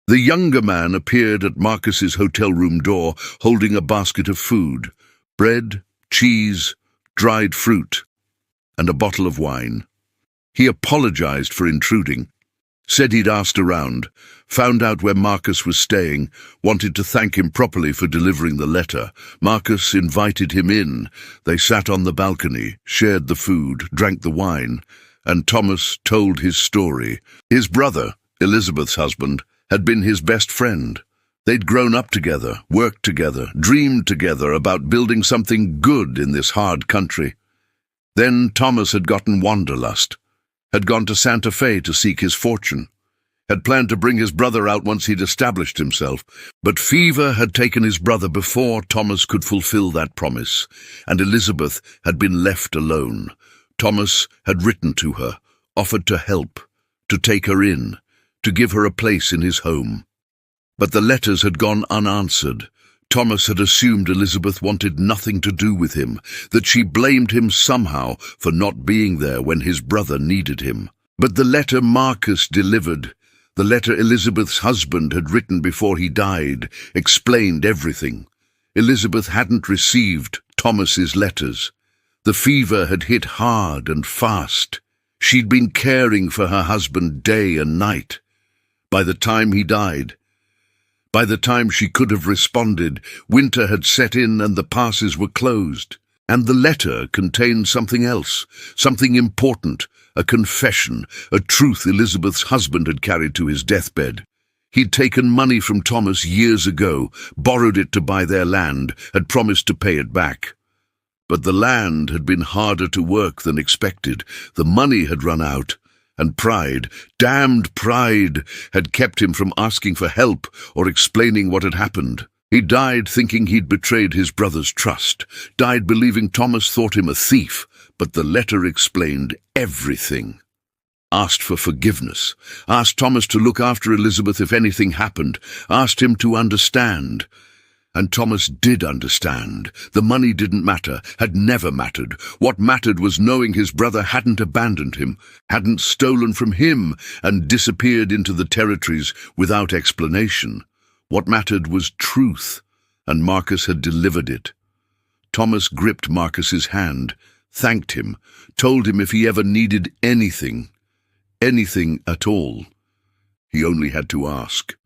[SPEAKER 1] The younger man appeared at Marcus's hotel room door, holding a basket of food, bread, cheese, dried fruit, and a bottle of wine. He apologized for intruding, said he'd asked around, found out where Marcus was staying, wanted to thank him properly for delivering the letter. Marcus invited him in. They sat on the balcony, shared the food, drank the wine, and Thomas told his story. His brother, Elizabeth's husband, had been his best friend. They'd grown up together, worked together, dreamed together about building something good in this hard country. Then Thomas had gotten wanderlust, had gone to Santa Fe to seek his fortune, had planned to bring his brother out once he'd established himself. But fever had taken his brother before Thomas could fulfill that promise, and Elizabeth had been left alone. Thomas had written to her, offered to help, to take her in, to give her a place in his home. But the letters had gone unanswered. Thomas had assumed Elizabeth wanted nothing to do with him, that she blamed him somehow for not being there when his brother needed him. But the letter Marcus delivered, the letter Elizabeth's husband had written before he died, explained everything. Elizabeth hadn't received Thomas's letters. The fever had hit hard and fast. She'd been caring for her husband day and night. By the time he died, by the time she could have responded, winter had set in and the passes were closed. And the letter contained something else, something important, a confession, a truth Elizabeth's husband had carried to his deathbed. He'd taken money from Thomas years ago, borrowed it to buy their land, had promised to pay it back. But the land had been harder to work than expected. The money had run out, and pride, damned pride, had kept him from asking for help or explaining what had happened. He died thinking he'd betrayed his brother's trust, died believing Thomas thought him a thief, but the letter explained everything. Asked for forgiveness, asked Thomas to look after Elizabeth if anything happened, asked him to understand. And Thomas did understand. The money didn't matter, had never mattered. What mattered was knowing his brother hadn't abandoned him, hadn't stolen from him and disappeared into the territories without explanation. What mattered was truth, and Marcus had delivered it. Thomas gripped Marcus's hand, thanked him, told him if he ever needed anything at all, he only had to ask.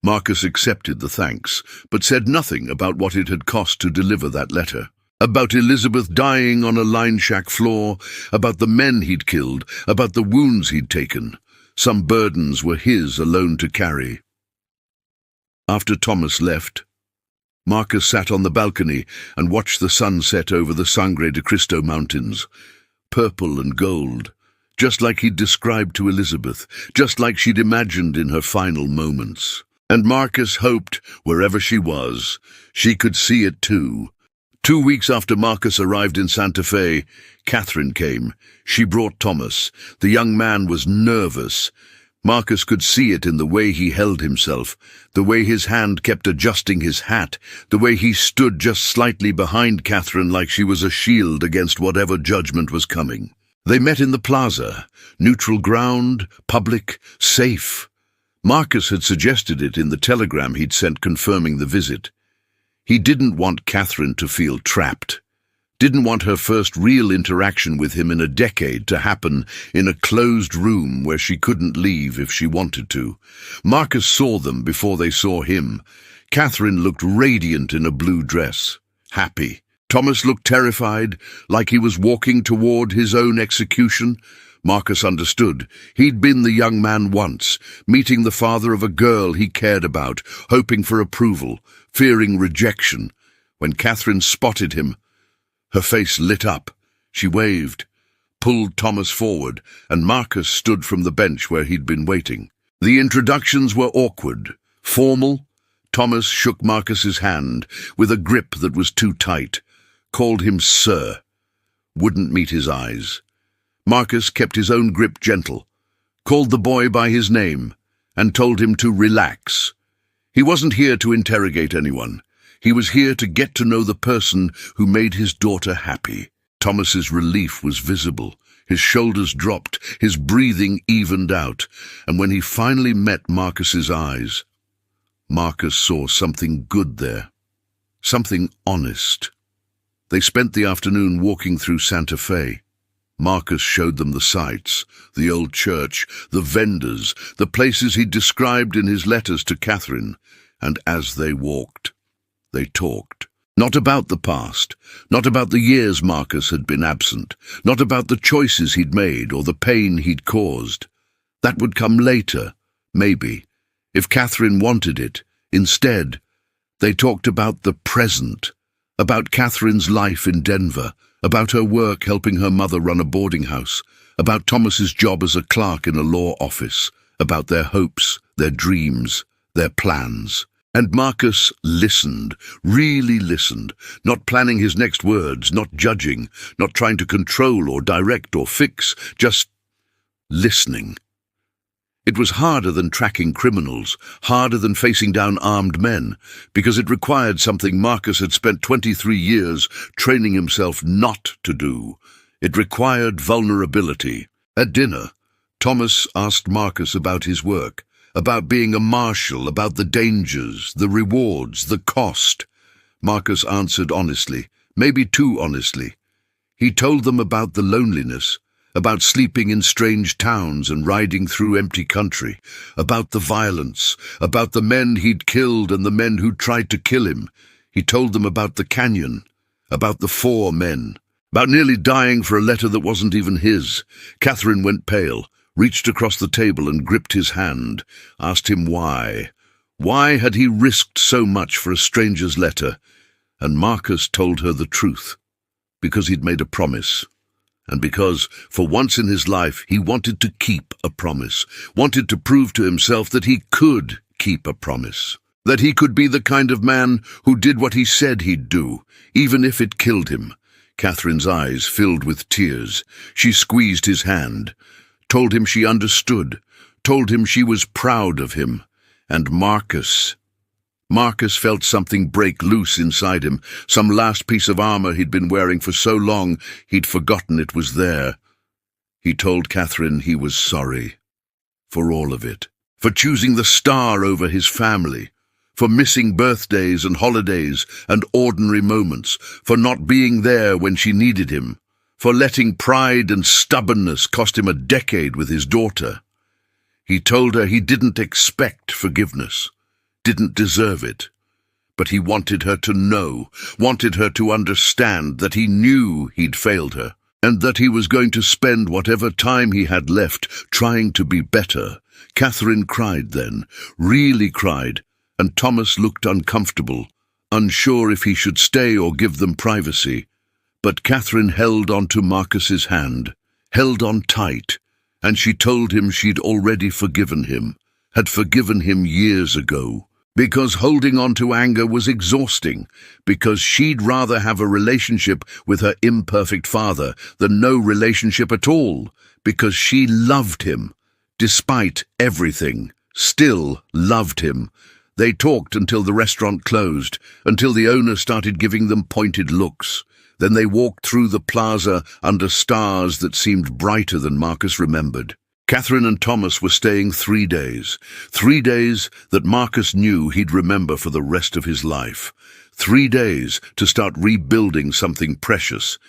[SPEAKER 1] Marcus accepted the thanks, but said nothing about what it had cost to deliver that letter. About Elizabeth dying on a line shack floor, about the men he'd killed, about the wounds he'd taken. Some burdens were his alone to carry. After Thomas left, Marcus sat on the balcony and watched the sun set over the Sangre de Cristo mountains, purple and gold, just like he'd described to Elizabeth, just like she'd imagined in her final moments. And Marcus hoped, wherever she was, she could see it too. 2 weeks after Marcus arrived in Santa Fe, Catherine came. She brought Thomas. The young man was nervous. Marcus could see it in the way he held himself, the way his hand kept adjusting his hat, the way he stood just slightly behind Catherine like she was a shield against whatever judgment was coming. They met in the plaza, neutral ground, public, safe. Marcus had suggested it in the telegram he'd sent confirming the visit. He didn't want Catherine to feel trapped. Didn't want her first real interaction with him in a decade to happen in a closed room where she couldn't leave if she wanted to. Marcus saw them before they saw him. Catherine looked radiant in a blue dress, happy. Thomas looked terrified, like he was walking toward his own execution. Marcus understood. He'd been the young man once, meeting the father of a girl he cared about, hoping for approval, fearing rejection. When Catherine spotted him, her face lit up. She waved, pulled Thomas forward, and Marcus stood from the bench where he'd been waiting. The introductions were awkward, formal. Thomas shook Marcus's hand with a grip that was too tight, called him sir, wouldn't meet his eyes. Marcus kept his own grip gentle, called the boy by his name, and told him to relax. He wasn't here to interrogate anyone. He was here to get to know the person who made his daughter happy. Thomas's relief was visible. His shoulders dropped, his breathing evened out, and when he finally met Marcus's eyes, Marcus saw something good there, something honest. They spent the afternoon walking through Santa Fe. Marcus showed them the sights, the old church, the vendors, the places he'd described in his letters to Catherine, and as they walked, they talked. Not about the past, not about the years Marcus had been absent, not about the choices he'd made or the pain he'd caused. That would come later, maybe, if Catherine wanted it. Instead, they talked about the present, about Catherine's life in Denver, about her work helping her mother run a boarding house, about Thomas's job as a clerk in a law office, about their hopes, their dreams, their plans. And Marcus listened, really listened, not planning his next words, not judging, not trying to control or direct or fix, just listening. It was harder than tracking criminals, harder than facing down armed men, because it required something Marcus had spent 23 years training himself not to do. It required vulnerability. At dinner, Thomas asked Marcus about his work, about being a marshal, about the dangers, the rewards, the cost. Marcus answered honestly, maybe too honestly. He told them about the loneliness, about sleeping in strange towns and riding through empty country, about the violence, about the men he'd killed and the men who tried to kill him. He told them about the canyon, about the 4 men, about nearly dying for a letter that wasn't even his. Catherine went pale, reached across the table and gripped his hand, asked him why. Why had he risked so much for a stranger's letter? And Marcus told her the truth. Because he'd made a promise. And because, for once in his life, he wanted to keep a promise, wanted to prove to himself that he could keep a promise, that he could be the kind of man who did what he said he'd do, even if it killed him. Catherine's eyes filled with tears. She squeezed his hand, told him she understood, told him she was proud of him. And Marcus felt something break loose inside him, some last piece of armor he'd been wearing for so long he'd forgotten it was there. He told Catherine he was sorry for all of it, for choosing the star over his family, for missing birthdays and holidays and ordinary moments, for not being there when she needed him, for letting pride and stubbornness cost him a decade with his daughter. He told her he didn't expect forgiveness, didn't deserve it, but he wanted her to know, wanted her to understand that he knew he'd failed her, and that he was going to spend whatever time he had left trying to be better. Catherine cried then, really cried, and Thomas looked uncomfortable, unsure if he should stay or give them privacy. But Catherine held onto Marcus's hand, held on tight, and she told him she'd already forgiven him, had forgiven him years ago, because holding on to anger was exhausting, because she'd rather have a relationship with her imperfect father than no relationship at all, because she loved him, despite everything, still loved him. They talked until the restaurant closed, until the owner started giving them pointed looks. Then they walked through the plaza under stars that seemed brighter than Marcus remembered. Catherine and Thomas were staying 3 days. 3 days that Marcus knew he'd remember for the rest of his life. 3 days to start rebuilding something precious.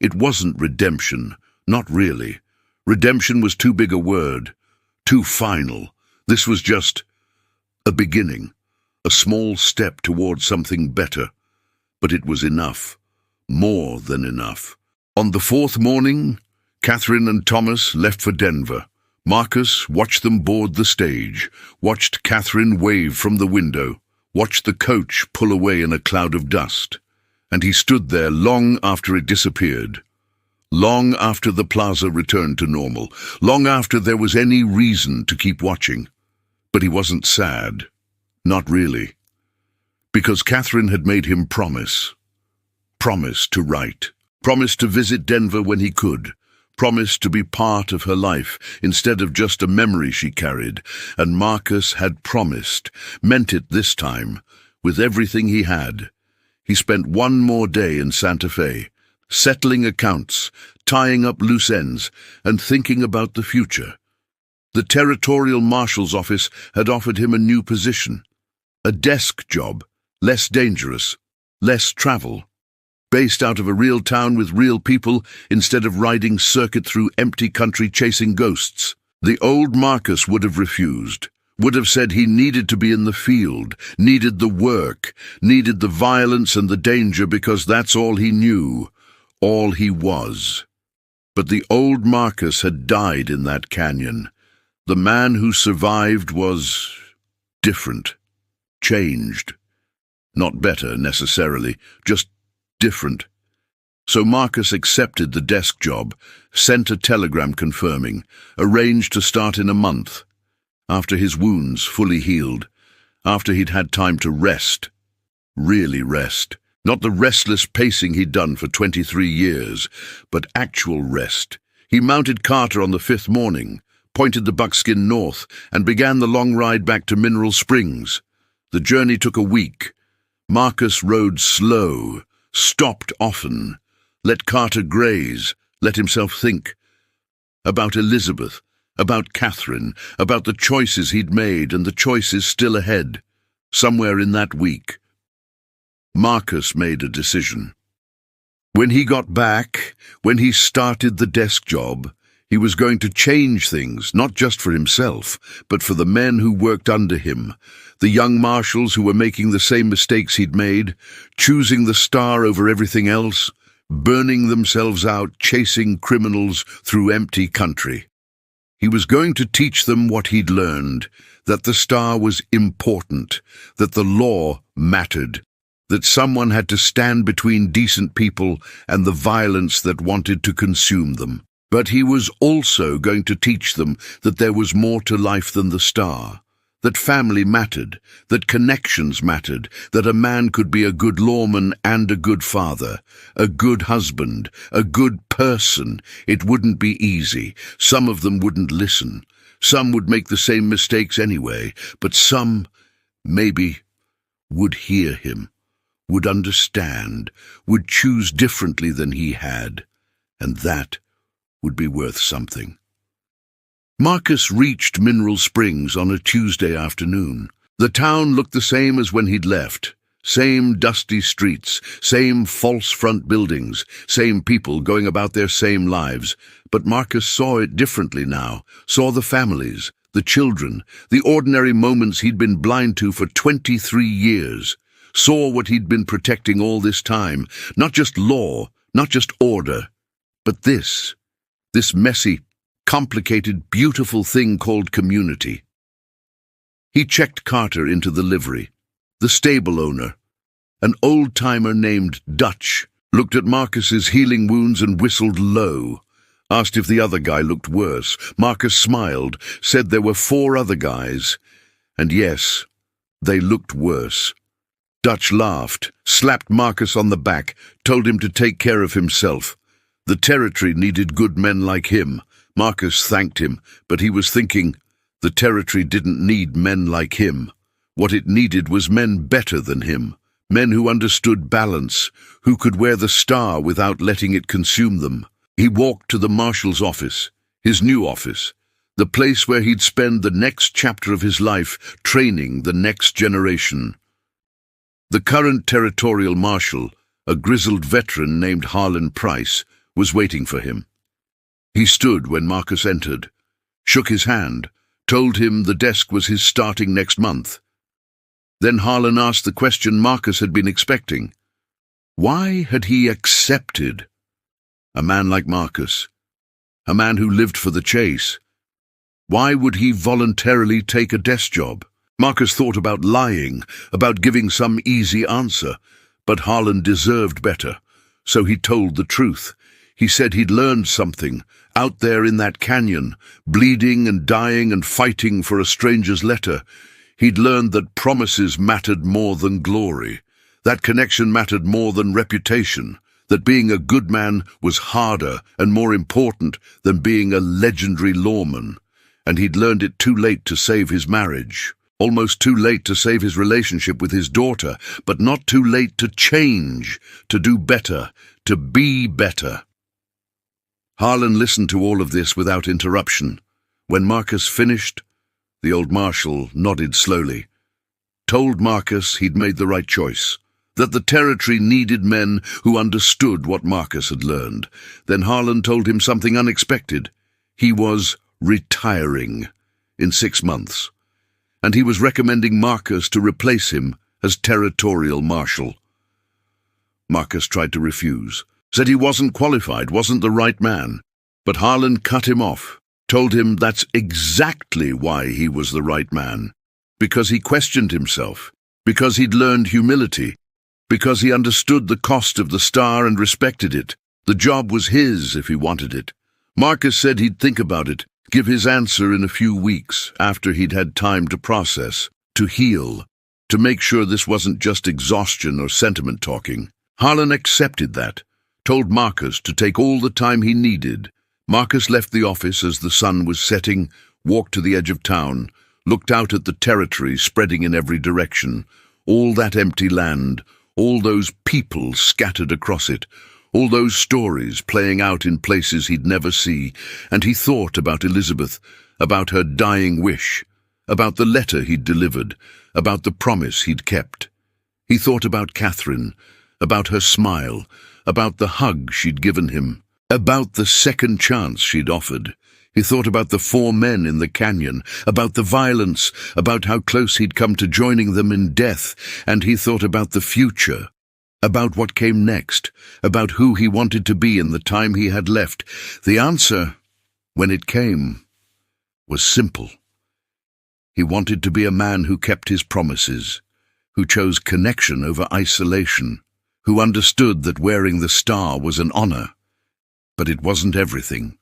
[SPEAKER 1] It wasn't redemption, not really. Redemption was too big a word, too final. This was just a beginning, a small step towards something better. But it was enough. More than enough. On the 4th morning, Catherine and Thomas left for Denver. Marcus watched them board the stage, watched Catherine wave from the window, watched the coach pull away in a cloud of dust. And he stood there long after it disappeared, long after the plaza returned to normal, long after there was any reason to keep watching. But he wasn't sad. Not really. Because Catherine had made him promise. Promise to write, promise to visit Denver when he could, promise to be part of her life instead of just a memory she carried. And Marcus had promised, meant it this time, with everything he had. He spent 1 more day in Santa Fe, settling accounts, tying up loose ends, and thinking about the future. The territorial marshal's office had offered him a new position, a desk job, less dangerous, less travel. Based out of a real town with real people instead of riding circuit through empty country chasing ghosts. The old Marcus would have refused, would have said he needed to be in the field, needed the work, needed the violence and the danger because that's all he knew, all he was. But the old Marcus had died in that canyon. The man who survived was different, changed. Not better, necessarily, just different. So Marcus accepted the desk job, sent a telegram confirming, arranged to start in a month, after his wounds fully healed, after he'd had time to rest, really rest. Not the restless pacing he'd done for 23 years, but actual rest. He mounted Carter on the 5th morning, pointed the buckskin north, and began the long ride back to Mineral Springs. The journey took a week. Marcus rode slow, stopped often, let Carter graze, let himself think. About Elizabeth, about Catherine, about the choices he'd made and the choices still ahead. Somewhere in that week, Marcus made a decision. When he got back, when he started the desk job, he was going to change things, not just for himself, but for the men who worked under him, the young marshals who were making the same mistakes he'd made, choosing the star over everything else, burning themselves out, chasing criminals through empty country. He was going to teach them what he'd learned, that the star was important, that the law mattered, that someone had to stand between decent people and the violence that wanted to consume them. But he was also going to teach them that there was more to life than the star, that family mattered, that connections mattered, that a man could be a good lawman and a good father, a good husband, a good person. It wouldn't be easy. Some of them wouldn't listen. Some would make the same mistakes anyway, but some, maybe, would hear him, would understand, would choose differently than he had, and that would be worth something. Marcus reached Mineral Springs on a Tuesday afternoon. The town looked the same as when he'd left. Same dusty streets, same false front buildings, same people going about their same lives. But Marcus saw it differently now, saw the families, the children, the ordinary moments he'd been blind to for 23 years. Saw what he'd been protecting all this time, not just law, not just order, but this messy, complicated, beautiful thing called community. He checked Carter into the livery. The stable owner, an old-timer named Dutch, looked at Marcus's healing wounds and whistled low. Asked if the other guy looked worse. Marcus smiled, said there were 4 other guys. And yes, they looked worse. Dutch laughed, slapped Marcus on the back, told him to take care of himself. The territory needed good men like him. Marcus thanked him, but he was thinking, the territory didn't need men like him. What it needed was men better than him, men who understood balance, who could wear the star without letting it consume them. He walked to the marshal's office, his new office, the place where he'd spend the next chapter of his life training the next generation. The current territorial marshal, a grizzled veteran named Harlan Price, was waiting for him. He stood when Marcus entered, shook his hand, told him the desk was his starting next month. Then Harlan asked the question Marcus had been expecting. Why had he accepted? A man like Marcus, a man who lived for the chase. Why would he voluntarily take a desk job? Marcus thought about lying, about giving some easy answer, but Harlan deserved better, so he told the truth. He said he'd learned something, out there in that canyon, bleeding and dying and fighting for a stranger's letter. He'd learned that promises mattered more than glory, that connection mattered more than reputation, that being a good man was harder and more important than being a legendary lawman. And he'd learned it too late to save his marriage, almost too late to save his relationship with his daughter, but not too late to change, to do better, to be better. Harlan listened to all of this without interruption. When Marcus finished, the old marshal nodded slowly, told Marcus he'd made the right choice, that the territory needed men who understood what Marcus had learned. Then Harlan told him something unexpected. He was retiring in 6 months, and he was recommending Marcus to replace him as territorial marshal. Marcus tried to refuse, said he wasn't qualified, wasn't the right man, but Harlan cut him off, told him that's exactly why he was the right man, because he questioned himself, because he'd learned humility, because he understood the cost of the star and respected it. The job was his if he wanted it. Marcus said he'd think about it, give his answer in a few weeks after he'd had time to process, to heal, to make sure this wasn't just exhaustion or sentiment talking. Harlan accepted that, told Marcus to take all the time he needed. Marcus left the office as the sun was setting, walked to the edge of town, looked out at the territory spreading in every direction, all that empty land, all those people scattered across it, all those stories playing out in places he'd never see, and he thought about Elizabeth, about her dying wish, about the letter he'd delivered, about the promise he'd kept. He thought about Catherine, about her smile, about the hug she'd given him, about the second chance she'd offered. He thought about the 4 men in the canyon, about the violence, about how close he'd come to joining them in death, and he thought about the future, about what came next, about who he wanted to be in the time he had left. The answer, when it came, was simple. He wanted to be a man who kept his promises, who chose connection over isolation, who understood that wearing the star was an honor. But it wasn't everything,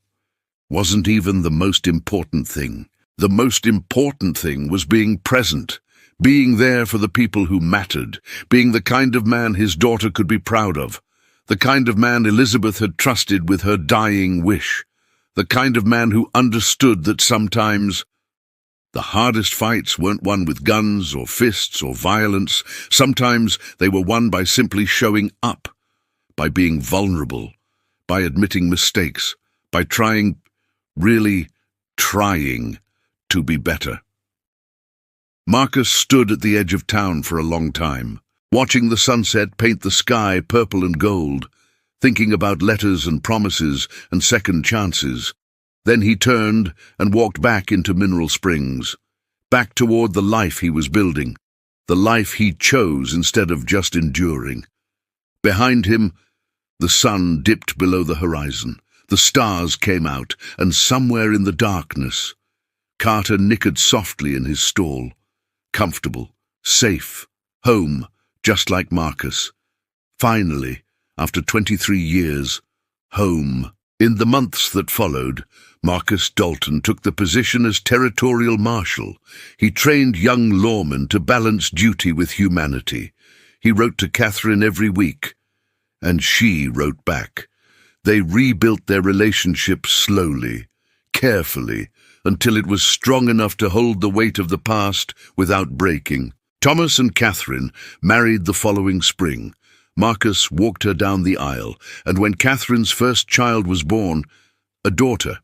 [SPEAKER 1] wasn't even the most important thing. The most important thing was being present, being there for the people who mattered, being the kind of man his daughter could be proud of, the kind of man Elizabeth had trusted with her dying wish, the kind of man who understood that sometimes the hardest fights weren't won with guns or fists or violence. Sometimes they were won by simply showing up, by being vulnerable, by admitting mistakes, by trying, really trying, to be better. Marcus stood at the edge of town for a long time, watching the sunset paint the sky purple and gold, thinking about letters and promises and second chances. Then he turned and walked back into Mineral Springs, back toward the life he was building, the life he chose instead of just enduring. Behind him, the sun dipped below the horizon, the stars came out, and somewhere in the darkness, Carter nickered softly in his stall, comfortable, safe, home, just like Marcus. Finally, after 23 years, home. In the months that followed, Marcus Dalton took the position as territorial marshal. He trained young lawmen to balance duty with humanity. He wrote to Catherine every week, and she wrote back. They rebuilt their relationship slowly, carefully, until it was strong enough to hold the weight of the past without breaking. Thomas and Catherine married the following spring. Marcus walked her down the aisle, and when Catherine's first child was born, a daughter,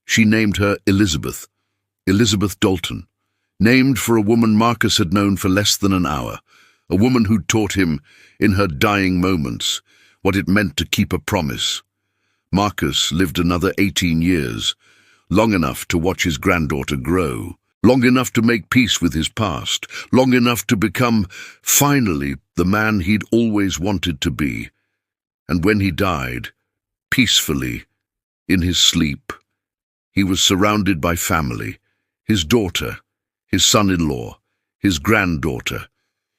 [SPEAKER 1] she named her Elizabeth Dalton, named for a woman Marcus had known for less than an hour, a woman who'd taught him, in her dying moments, what it meant to keep a promise. Marcus lived another 18 years, long enough to watch his granddaughter grow, long enough to make peace with his past, long enough to become, finally, the man he'd always wanted to be. And when he died, peacefully, in his sleep, he was surrounded by family, his daughter, his son-in-law, his granddaughter.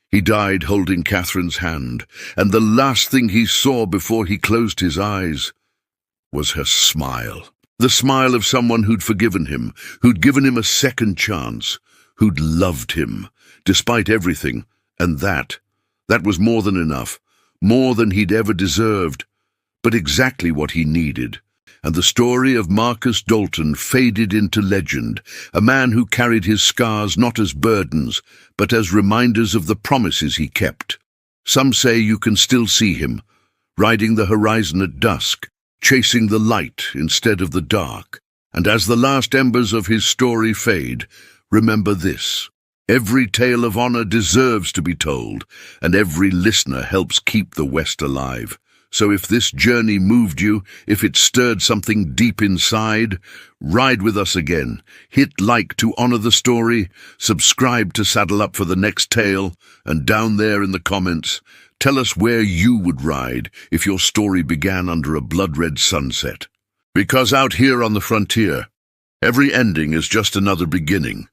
[SPEAKER 1] He died holding Catherine's hand, and the last thing he saw before he closed his eyes was her smile. The smile of someone who'd forgiven him, who'd given him a second chance, who'd loved him, despite everything, and that was more than enough, more than he'd ever deserved, but exactly what he needed. And the story of Marcus Dalton faded into legend, a man who carried his scars not as burdens, but as reminders of the promises he kept. Some say you can still see him, riding the horizon at dusk, chasing the light instead of the dark. And as the last embers of his story fade, remember this: every tale of honor deserves to be told, and every listener helps keep the West alive. So if this journey moved you, if it stirred something deep inside, ride with us again. Hit like to honor the story, subscribe to saddle up for the next tale, and down there in the comments, tell us where you would ride if your story began under a blood-red sunset. Because out here on the frontier, every ending is just another beginning.